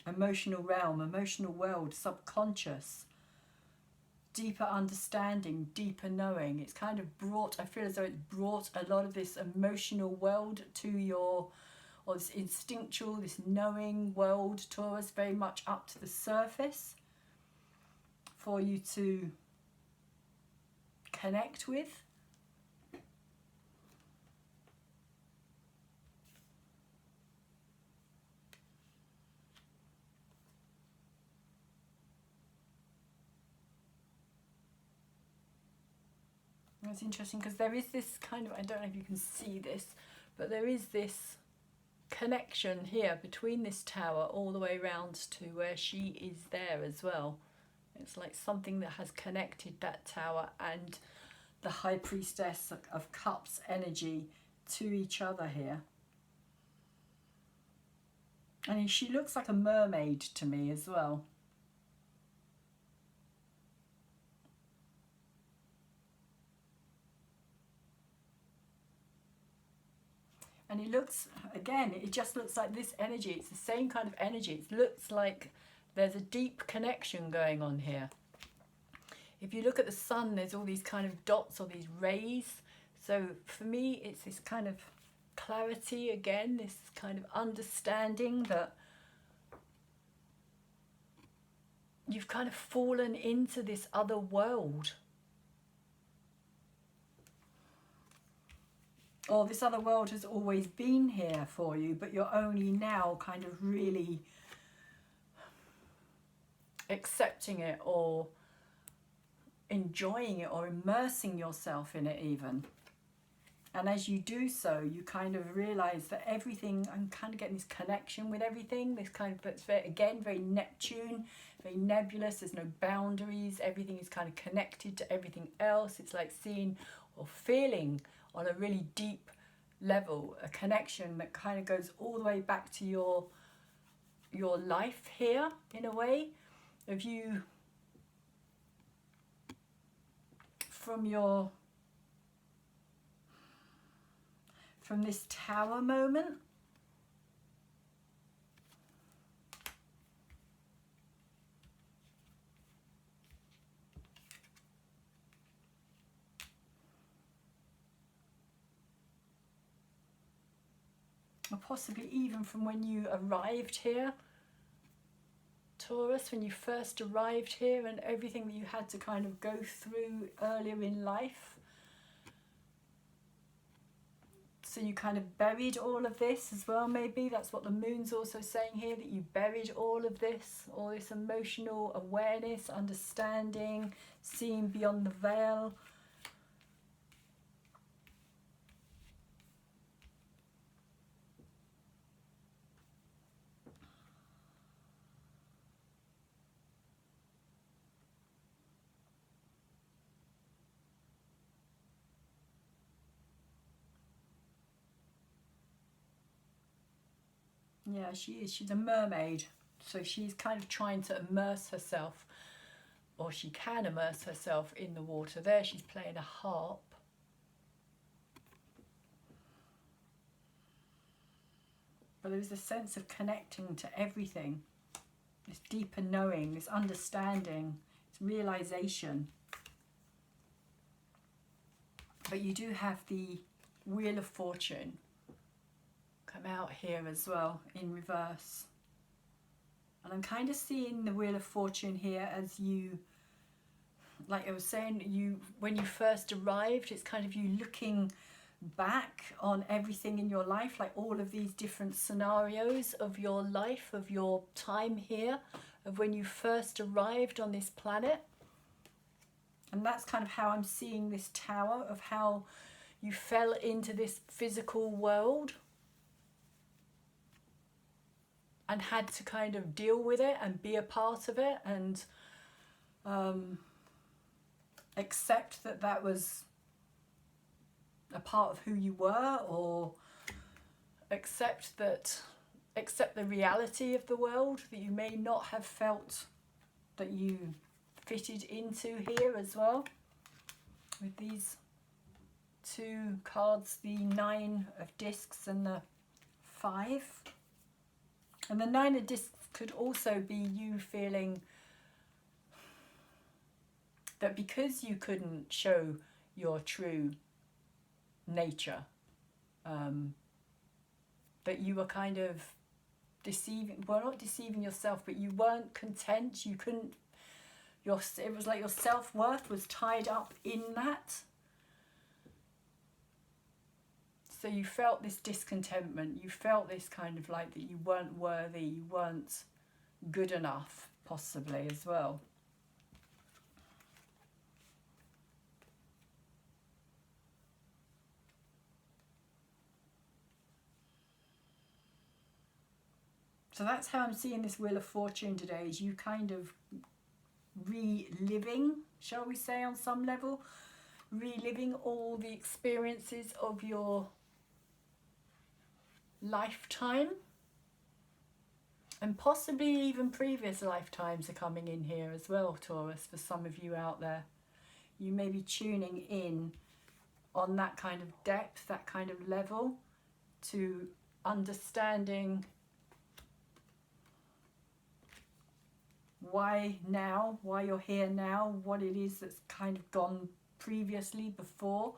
emotional realm, emotional world, subconscious, deeper understanding, deeper knowing. It's kind of brought, I feel as though it's brought a lot of this emotional world to your, or this instinctual, this knowing world, Taurus, very much up to the surface for you to connect with. It's interesting because there is this kind of, I don't know if you can see this, but there is this connection here between this tower all the way around to where she is there as well. It's like something that has connected that tower and the High Priestess of Cups energy to each other here. And she looks like a mermaid to me as well. And it looks, again, it just looks like this energy. It's the same kind of energy. It looks like there's a deep connection going on here. If you look at the sun, there's all these kind of dots or these rays. So for me, it's this kind of clarity again, this kind of understanding that you've kind of fallen into this other world. Or this other world has always been here for you, but you're only now kind of really accepting it or enjoying it or immersing yourself in it even. And as you do so, you kind of realize that everything, I'm kind of getting this connection with everything, this kind of, it's very, again, very Neptune, very nebulous, there's no boundaries, everything is kind of connected to everything else. It's like seeing or feeling on a really deep level, a connection that kind of goes all the way back to your life here, in a way, of you, from this tower moment, or possibly even from when you arrived here, Taurus, when you first arrived here, and everything that you had to kind of go through earlier in life. So you kind of buried all of this as well, maybe. That's what the moon's also saying here, that you buried all of this, all this emotional awareness, understanding, seeing beyond the veil. Yeah, she is. She's a mermaid. So she's kind of trying to immerse herself, or she can immerse herself in the water. There she's playing a harp. But there's a sense of connecting to everything. This deeper knowing, this understanding, this realization. But you do have the Wheel of Fortune come out here as well in reverse. And I'm kind of seeing the Wheel of Fortune here as you, like I was saying, when you first arrived, it's kind of you looking back on everything in your life, like all of these different scenarios of your life, of your time here, of when you first arrived on this planet. And that's kind of how I'm seeing this tower, of how you fell into this physical world and had to kind of deal with it and be a part of it, and accept that that was a part of who you were, or accept the reality of the world, that you may not have felt that you fitted into here as well. With these two cards, the 9 of discs and the 5. And the 9 of discs could also be you feeling that because you couldn't show your true nature, that you were kind of deceiving, well, not deceiving yourself, but you weren't content. You couldn't, it was like your self-worth was tied up in that. So you felt this discontentment, you felt this kind of like that you weren't worthy, you weren't good enough, possibly as well. So that's how I'm seeing this Wheel of Fortune today, is you kind of reliving, shall we say, on some level, reliving all the experiences of your lifetime, and possibly even previous lifetimes are coming in here as well, Taurus, for some of you out there. You may be tuning in on that kind of depth, that kind of level, to understanding why now, why you're here now, what it is that's kind of gone previously before.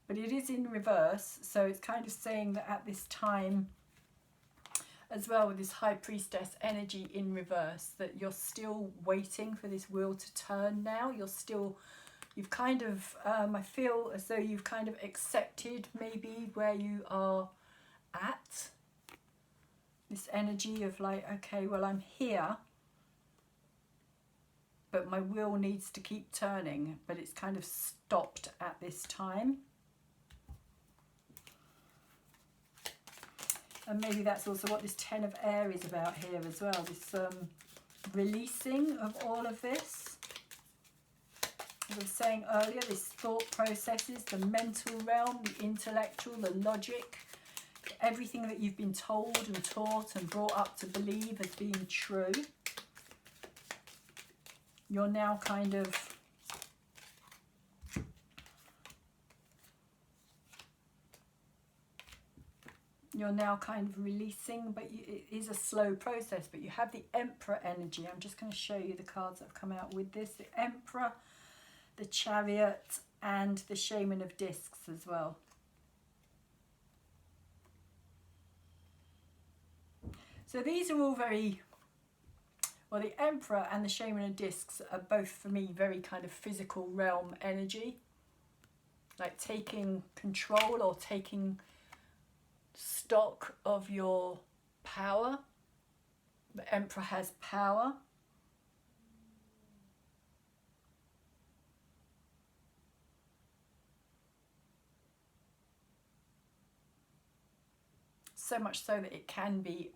But it is in reverse, so it's kind of saying that at this time as well, with this High Priestess energy in reverse, that you're still waiting for this wheel to turn now. You've kind of, I feel as though you've kind of accepted maybe where you are at. This energy of like, okay, well, I'm here, but my wheel needs to keep turning, but it's kind of stopped at this time. And maybe that's also what this 10 of Air is about here as well, this releasing of all of this. As I was saying earlier, this thought processes, the mental realm, the intellectual, the logic, everything that you've been told and taught and brought up to believe as being true. You're now kind of releasing, but it is a slow process. But you have the Emperor energy. I'm just going to show you the cards that have come out with this. The Emperor, the Chariot, and the Shaman of Discs as well. So these are all very, well, the Emperor and the Shaman of Discs are both for me very kind of physical realm energy, like taking control or taking stock of your power. The Emperor has power. So much so that it can be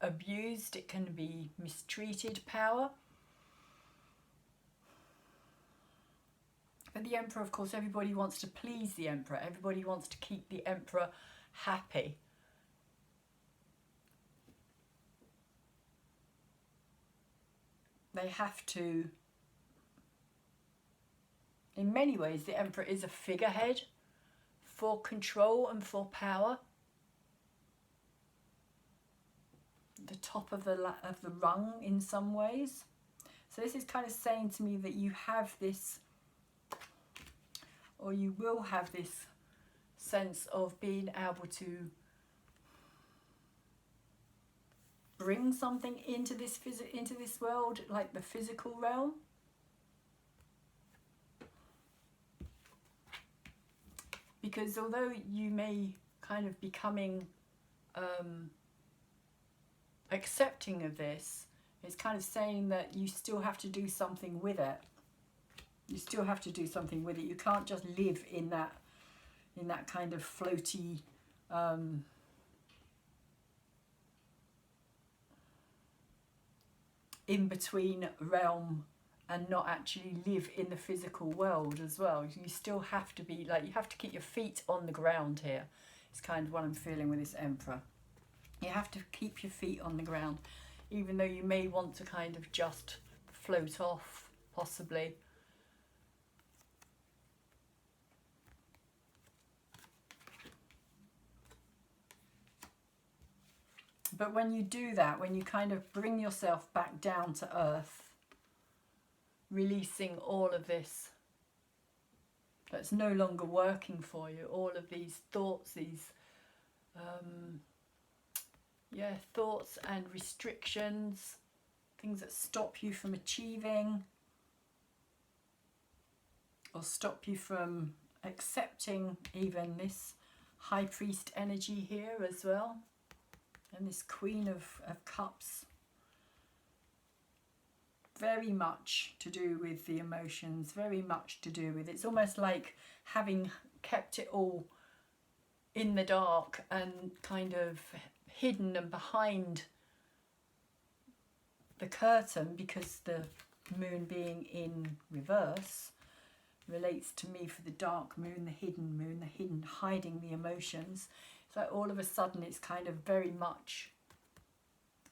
abused, it can be mistreated power. But the Emperor, of course, everybody wants to please the Emperor. Everybody wants to keep the Emperor happy. They have to, in many ways, the Emperor is a figurehead for control and for power. The top of the rung in some ways. So this is kind of saying to me that you have this, or you will have this sense of being able to bring something into this world, like the physical realm. Because although you may kind of becoming accepting of this, it's kind of saying that you still have to do something with it. You still have to do something with it. You can't just live in that kind of floaty in between realm and not actually live in the physical world as well. You still have to be like, you have to keep your feet on the ground here. It's kind of what I'm feeling with this Emperor. You have to keep your feet on the ground, even though you may want to kind of just float off, possibly. But when you do that, when you kind of bring yourself back down to earth, releasing all of this that's no longer working for you, all of these thoughts, these thoughts and restrictions, things that stop you from achieving or stop you from accepting even this High Priest energy here as well, and this Queen of Cups. Very much to do with the emotions, very much to do with, it's almost like having kept it all in the dark and kind of hidden and behind the curtain, because the moon being in reverse relates to me for the dark moon, the hidden, hiding the emotions. So all of a sudden it's kind of very much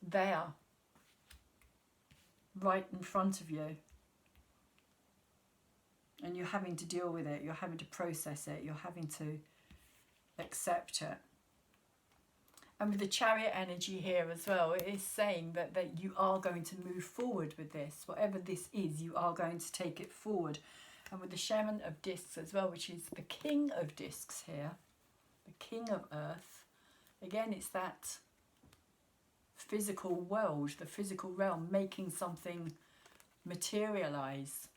there, right in front of you, and you're having to deal with it, you're having to process it, you're having to accept it. And with the Chariot energy here as well, it is saying that you are going to move forward with this. Whatever this is, you are going to take it forward. And with the Shaman of Discs as well, which is the King of Discs here, the King of Earth, again it's that physical world, the physical realm, making something materialize,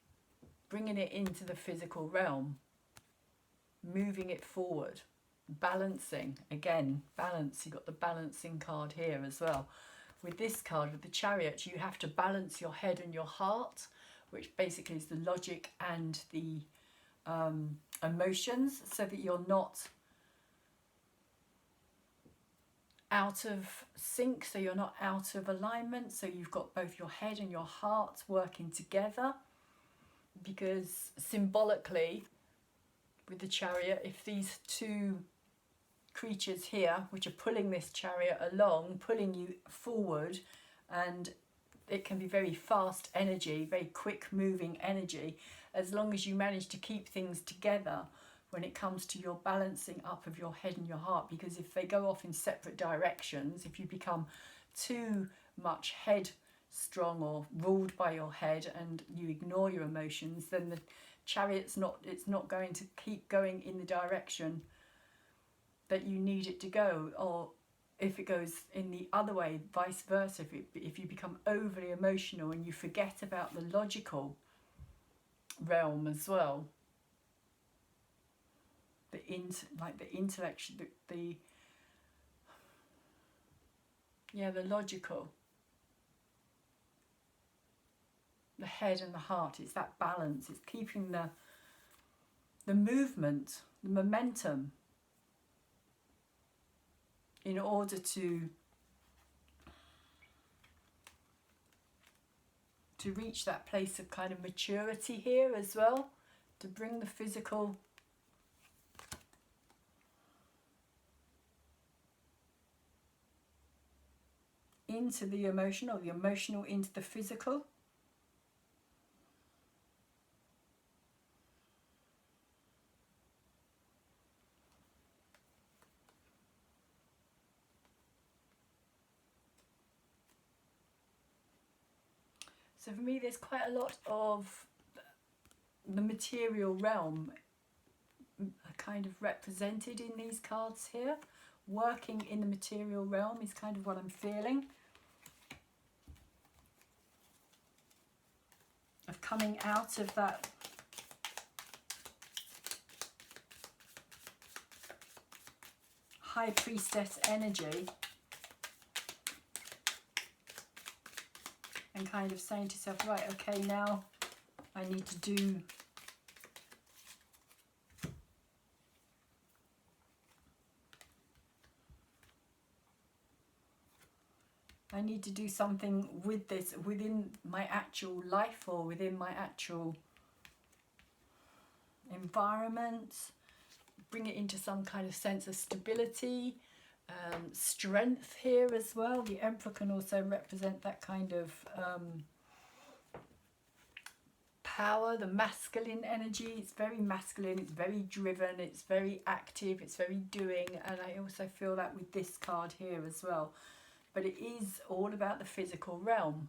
bringing it into the physical realm, moving it forward, balancing. Again, balance, you've got the balancing card here as well. With this card, with the Chariot, you have to balance your head and your heart, which basically is the logic and the emotions, so that you're not out of sync, so you're not out of alignment, so you've got both your head and your heart working together. Because symbolically, with the Chariot, if these two creatures here, which are pulling this Chariot along, pulling you forward, and it can be very fast energy, very quick moving energy, as long as you manage to keep things together when it comes to your balancing up of your head and your heart. Because if they go off in separate directions, if you become too much headstrong or ruled by your head and you ignore your emotions, then the Chariot's not going to keep going in the direction that you need it to go, or if it goes in the other way, vice versa, if you become overly emotional and you forget about the logical realm as well, the intellectual, the logical, the head and the heart. It's that balance. It's keeping the movement, the momentum, in order to reach that place of kind of maturity here as well, to bring the physical into the emotional into the physical. So for me, there's quite a lot of the material realm kind of represented in these cards here. Working in the material realm is kind of what I'm feeling. Of coming out of that High Priestess energy and kind of saying to yourself, right, okay, now I need to do something with this within my actual life or within my actual environment. Bring it into some kind of sense of stability, strength here as well. The Emperor can also represent that kind of power, the masculine energy. It's very masculine, it's very driven, it's very active, it's very doing, and I also feel that with this card here as well. But it is all about the physical realm.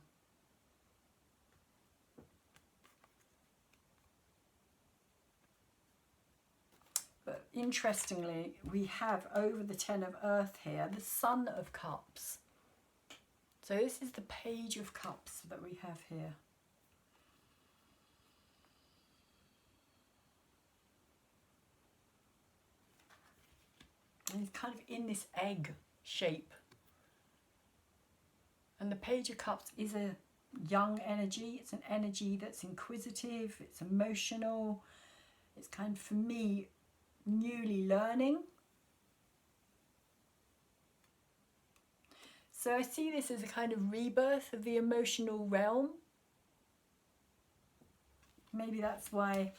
But interestingly, we have over the Ten of Earth here, the Son of Cups. So this is the Page of Cups that we have here. And he's kind of in this egg shape. And the Page of Cups is a young energy. It's an energy that's inquisitive, it's emotional. It's kind of, for me, newly learning. So I see this as a kind of rebirth of the emotional realm. Maybe that's why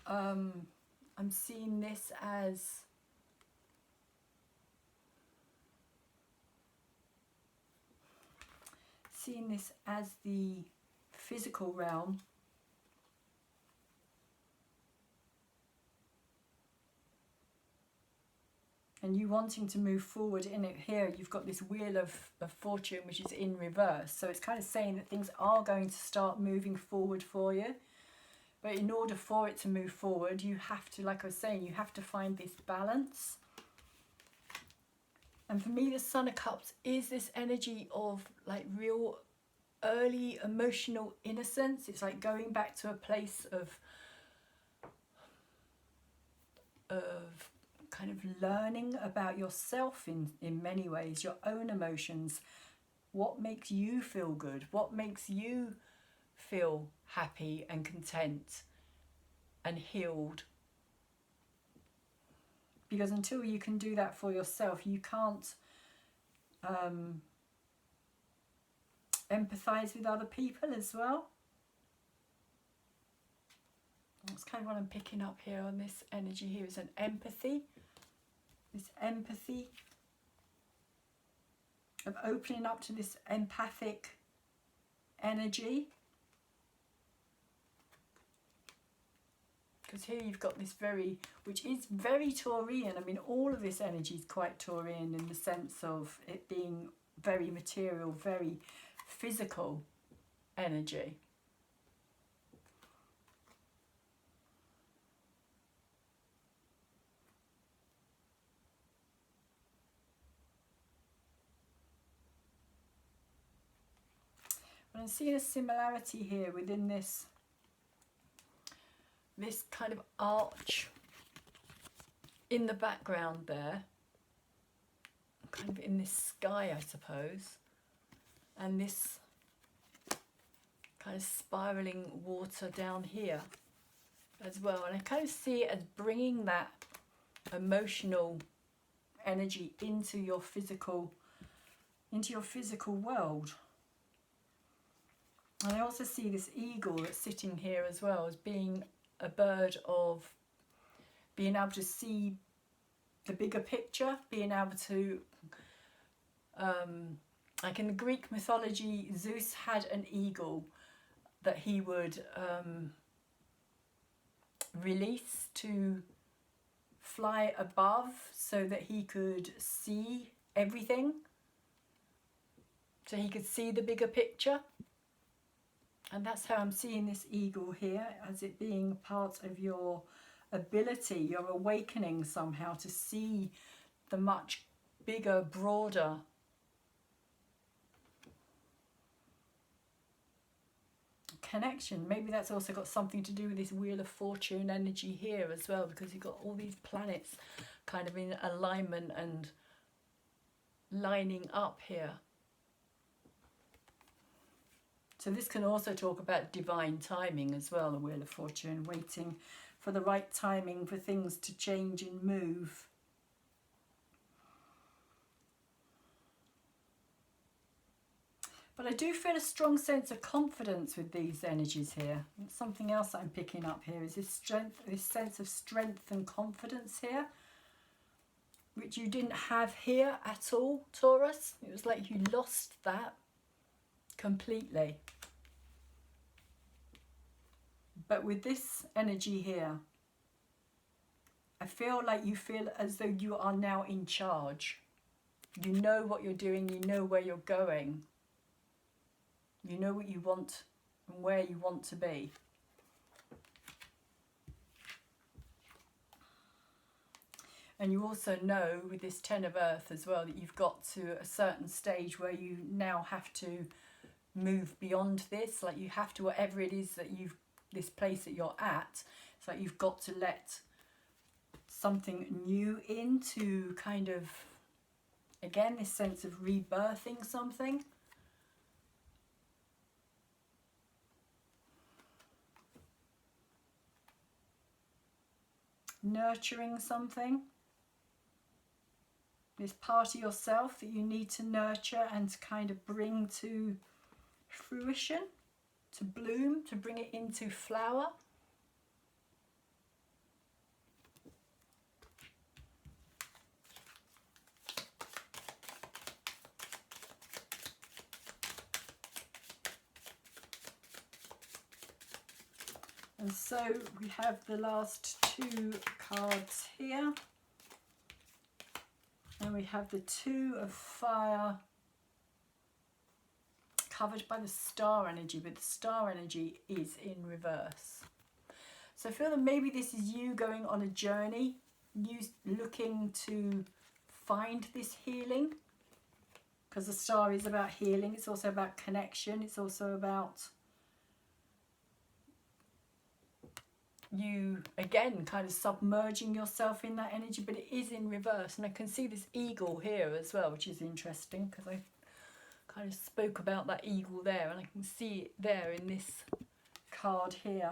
I'm seeing this as the physical realm. And you wanting to move forward in it here, you've got this Wheel of Fortune, which is in reverse. So it's kind of saying that things are going to start moving forward for you. But in order for it to move forward, you have to, like I was saying, you have to find this balance. And for me, the Son of Cups is this energy of like real early emotional innocence. It's like going back to a place of kind of learning about yourself in many ways, your own emotions. What makes you feel good? What makes you feel happy and content and healed? Because until you can do that for yourself, you can't empathize with other people as well. That's kind of what I'm picking up here on this energy here, is an empathy. This empathy of opening up to this empathic energy. Because here you've got this which is very Taurian. I mean, all of this energy is quite Taurian in the sense of it being very material, very physical energy. But I'm seeing a similarity here within this kind of arch in the background there, kind of in this sky, I suppose, and this kind of spiraling water down here as well. And I kind of see it as bringing that emotional energy into your physical world. And I also see this eagle that's sitting here as well as being a bird of being able to see the bigger picture, being able to, like in the Greek mythology, Zeus had an eagle that he would release to fly above so that he could see everything, so he could see the bigger picture. And that's how I'm seeing this eagle here, as it being part of your ability, your awakening somehow to see the much bigger, broader connection. Maybe that's also got something to do with this Wheel of Fortune energy here as well, because you've got all these planets kind of in alignment and lining up here. So this can also talk about divine timing as well, the Wheel of Fortune, waiting for the right timing for things to change and move. But I do feel a strong sense of confidence with these energies here. Something else that I'm picking up here is this strength, this sense of strength and confidence here, which you didn't have here at all, Taurus. It was like you lost that completely. But with this energy here, I feel like you feel as though you are now in charge. You know what you're doing, you know where you're going. You know what you want and where you want to be. And you also know with this Ten of Earth as well that you've got to a certain stage where you now have to move beyond this. Like you have to, whatever it is that you've, this place that you're at, it's like you've got to let something new in to kind of, again, this sense of rebirthing something. Nurturing something. This part of yourself that you need to nurture and to kind of bring to fruition, to bloom, to bring it into flower. And so we have the last two cards here. And we have the Two of Fire covered by the Star energy, but the Star energy is in reverse. So I feel that maybe this is you going on a journey, you looking to find this healing, because the Star is about healing. It's also about connection. It's also about you, again, kind of submerging yourself in that energy, but it is in reverse. And I can see this eagle here as well, which is interesting, because I kind of spoke about that eagle there, and I can see it there in this card here.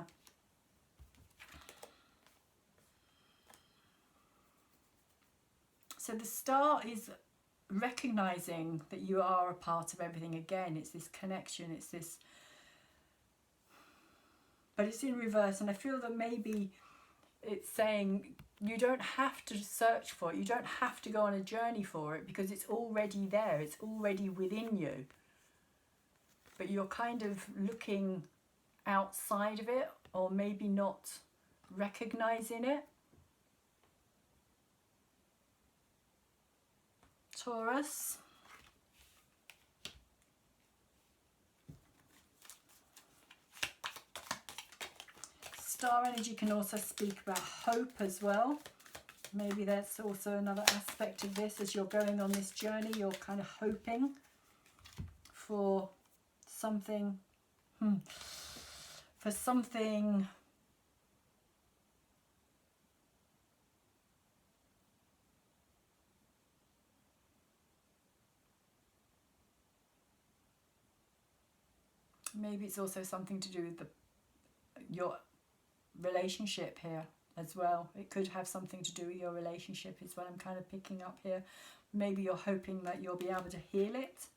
So the Star is recognizing that you are a part of everything again. It's this connection, it's this, but it's in reverse. And I feel that maybe it's saying you don't have to search for it, you don't have to go on a journey for it, because it's already there, it's already within you. But you're kind of looking outside of it, or maybe not recognizing it. Taurus. Star energy can also speak about hope as well. Maybe that's also another aspect of this. As you're going on this journey, you're kind of hoping for something, for something maybe it's also something to do with your relationship here as well. It could have something to do with your relationship is what I'm kind of picking up here. Maybe you're hoping that you'll be able to heal it.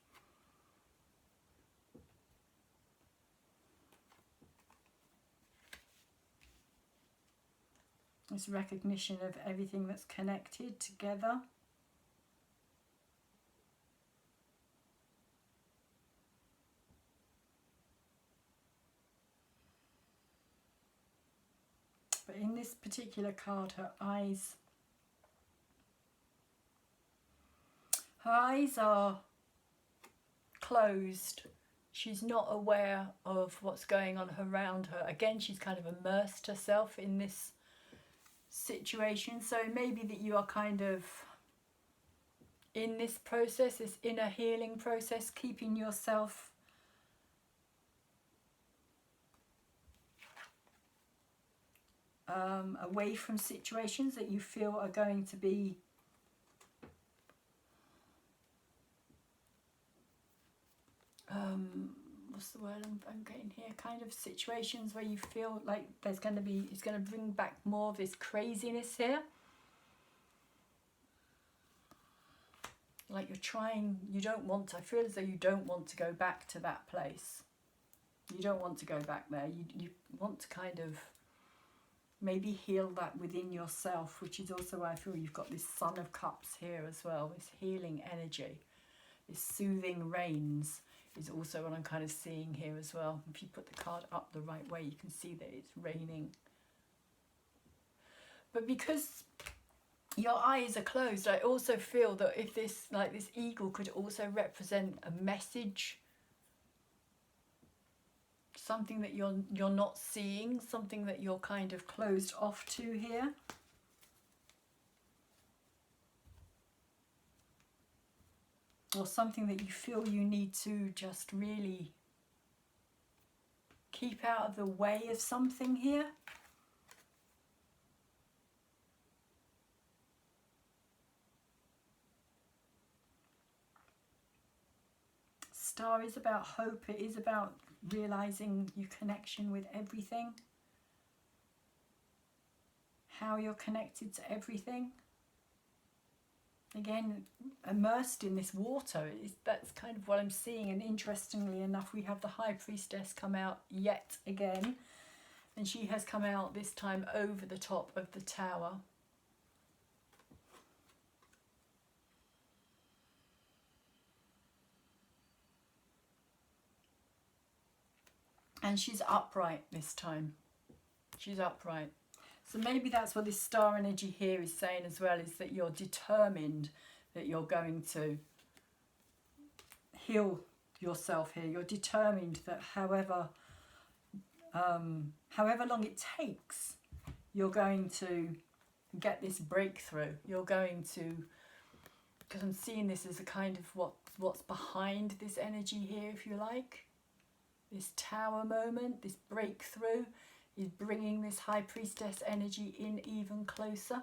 This recognition of everything that's connected together. But in this particular card, her eyes are closed. She's not aware of what's going on around her. Again, she's kind of immersed herself in this situation. So maybe that you are kind of in this process, this inner healing process, keeping yourself away from situations that you feel are going to be what's the word I'm getting here, kind of situations where you feel like it's going to bring back more of this craziness here, like you don't want to, I feel as though you don't want to go back to that place. You don't want to go back there. You want to kind of maybe heal that within yourself, which is also why I feel you've got this Sun of Cups here as well, this healing energy, this soothing rains is also what I'm kind of seeing here as well. If you put the card up the right way, you can see that it's raining. But because your eyes are closed, I also feel that if this eagle could also represent a message, something that you're not seeing, something that you're kind of closed off to here. Or something that you feel you need to just really keep out of the way of something here. Star is about hope. It is about realizing your connection with everything. How you're connected to everything. Again, immersed in this water, that's kind of what I'm seeing. And interestingly enough, we have the High Priestess come out yet again. And she has come out this time over the top of the tower. And she's upright this time. She's upright. So maybe that's what this star energy here is saying as well, is that you're determined that you're going to heal yourself here. You're determined that however long it takes, you're going to get this breakthrough. You're going to, because I'm seeing this as a kind of what's behind this energy here, if you like. This tower moment, this breakthrough, is bringing this High Priestess energy in even closer.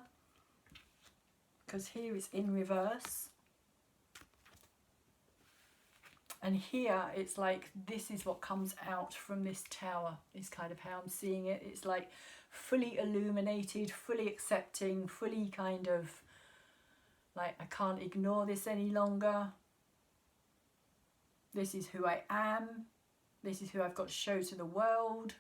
Because here it's in reverse. And here it's like this is what comes out from this tower, is kind of how I'm seeing it. It's like fully illuminated, fully accepting, fully kind of like, I can't ignore this any longer. This is who I am. This is who I've got to show to the world.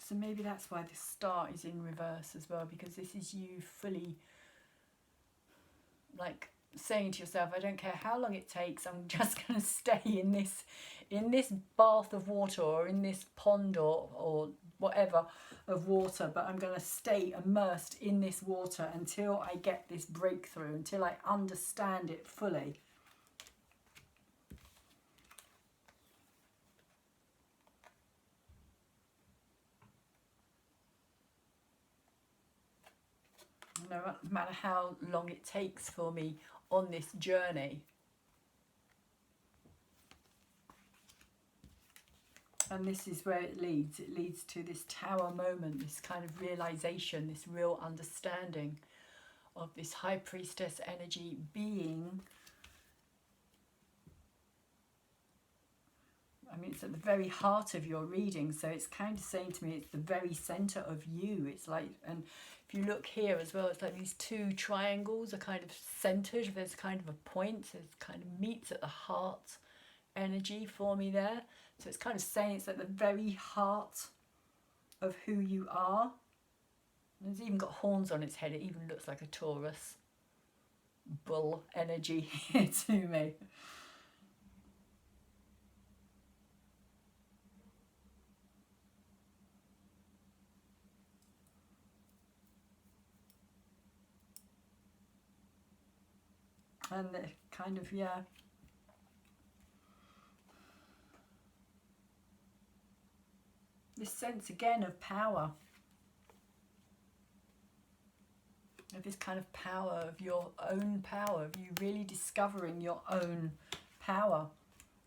So maybe that's why this star is in reverse as well, because this is you fully like saying to yourself, I don't care how long it takes, I'm just going to stay in this bath of water, or in this pond, or whatever of water, but I'm going to stay immersed in this water until I get this breakthrough, until I understand it fully. no matter how long it takes for me on this journey. And this is where it leads. It leads to this tower moment, this kind of realization, this real understanding of this high priestess energy being, I mean, it's at the very heart of your reading, so it's kind of saying to me it's the very center of you. It's like, and if you look here as well, it's like these two triangles are kind of centered. There's kind of a point, so it kind of meets at the heart energy for me there. So it's kind of saying it's at the very heart of who you are. And it's even got horns on its head. It even looks like a Taurus bull energy here to me. And the kind of, yeah, this sense again of power, of this kind of power, of your own power, of you really discovering your own power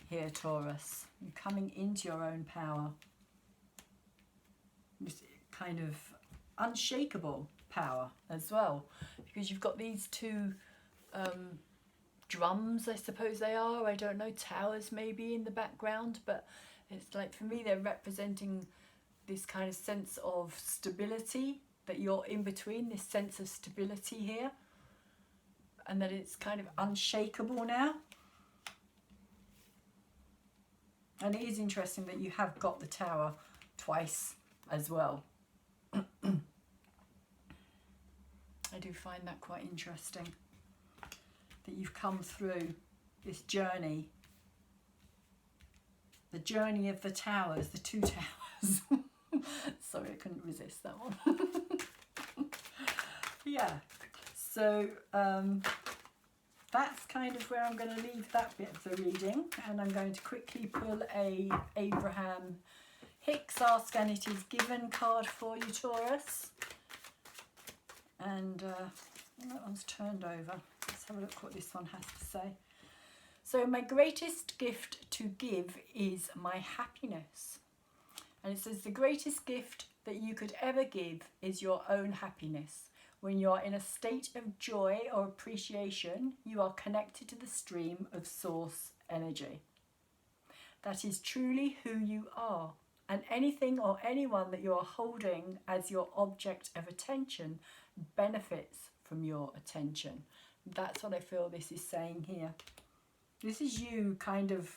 here, Taurus. You're coming into your own power. This kind of unshakable power as well, because you've got these two drums, I suppose they are, I don't know, towers maybe in the background, but it's like, for me, they're representing this kind of sense of stability, that you're in between, this sense of stability here, and that it's kind of unshakable now. And it is interesting that you have got the tower twice as well. I do find that quite interesting, that you've come through this journey, the journey of the towers, the two towers. Sorry, I couldn't resist that one. Yeah, so that's kind of where I'm going to leave that bit of the reading, and I'm going to quickly pull a Abraham Hicks Ask and It Is Given card for you, Taurus. And that one's turned over. Let's have a look what this one has to say. So, my greatest gift to give is my happiness. And it says, the greatest gift that you could ever give is your own happiness. When you're in a state of joy or appreciation, you are connected to the stream of source energy. That is truly who you are. And anything or anyone that you are holding as your object of attention benefits from your attention. That's what I feel this is saying here. This is you kind of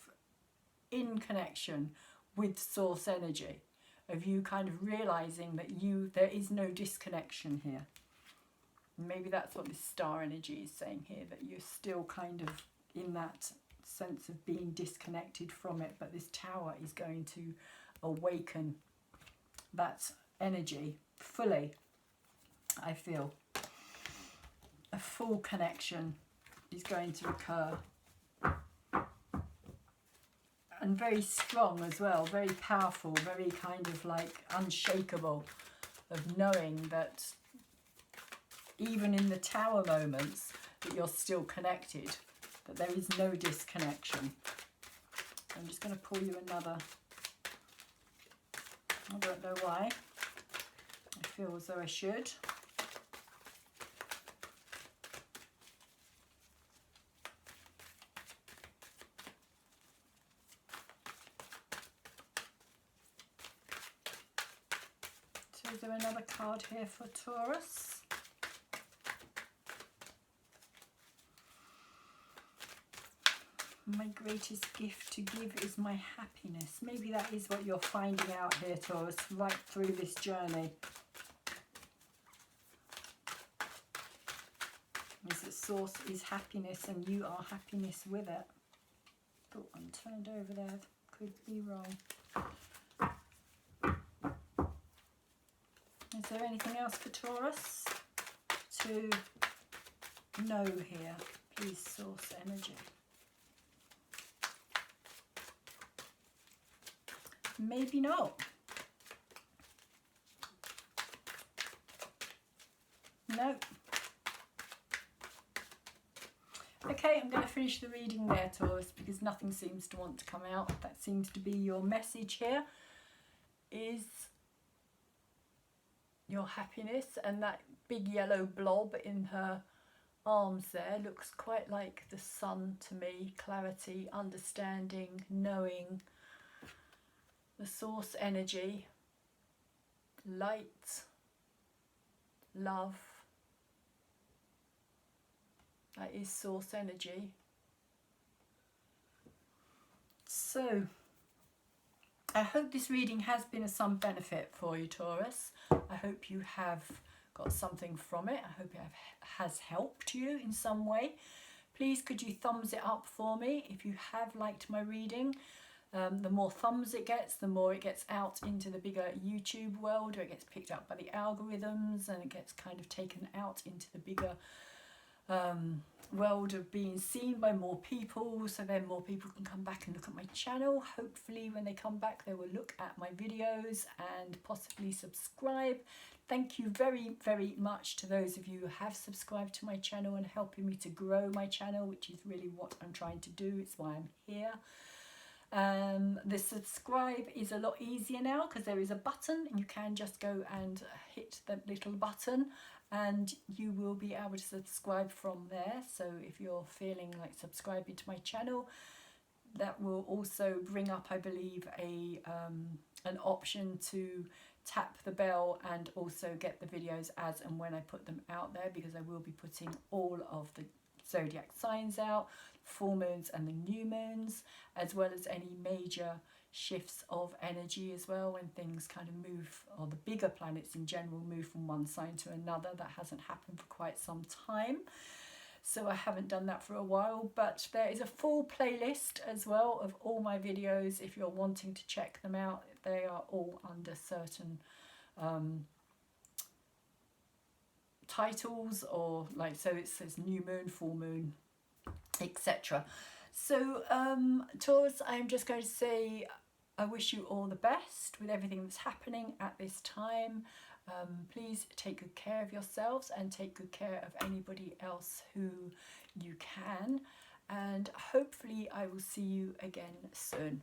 in connection with source energy, of you kind of realizing that there is no disconnection here. Maybe that's what this star energy is saying here, that you're still kind of in that sense of being disconnected from it, but this tower is going to awaken that energy fully. I feel a full connection is going to occur, and very strong as well, very powerful, very kind of like unshakable, of knowing that even in the tower moments that you're still connected, that there is no disconnection. I'm just going to pull you another. I don't know why. I feel as though I should. So is there another card here for Taurus? My greatest gift to give is my happiness. Maybe that is what you're finding out here, Taurus, right through this journey. Is that source is happiness and you are happiness with it. Oh, I'm turned over there. Could be wrong. Is there anything else for Taurus to know here? Please, source energy. Maybe not. No, finish the reading there, Taurus, because nothing seems to want to come out. That seems to be your message here, is your happiness. And that big yellow blob in her arms there looks quite like the sun to me. Clarity, understanding, knowing, the source energy, light, love. That is source energy. So I hope this reading has been of some benefit for you, Taurus. I hope you have got something from it. I hope it has helped you in some way. Please could you thumbs it up for me if you have liked my reading. The more thumbs it gets, the more it gets out into the bigger YouTube world, or it gets picked up by the algorithms and it gets kind of taken out into the bigger world of being seen by more people, so then more people can come back and look at my channel. Hopefully when they come back they will look at my videos and possibly subscribe. Thank you very, very much to those of you who have subscribed to my channel and helping me to grow my channel, which is really what I'm trying to do. It's why I'm here. The subscribe is a lot easier now because there is a button and you can just go and hit that little button and you will be able to subscribe from there. So if you're feeling like subscribing to my channel, that will also bring up, I believe, an option to tap the bell and also get the videos as and when I put them out there, because I will be putting all of the zodiac signs out, full moons and the new moons, as well as any major shifts of energy as well, when things kind of move, or the bigger planets in general move from one sign to another. That hasn't happened for quite some time, so I haven't done that for a while, but there is a full playlist as well of all my videos if you're wanting to check them out. They are all under certain titles, or like, so it says new moon, full moon, etc. So Taurus, I'm just going to say I wish you all the best with everything that's happening at this time. Please take good care of yourselves and take good care of anybody else who you can, and hopefully I will see you again soon.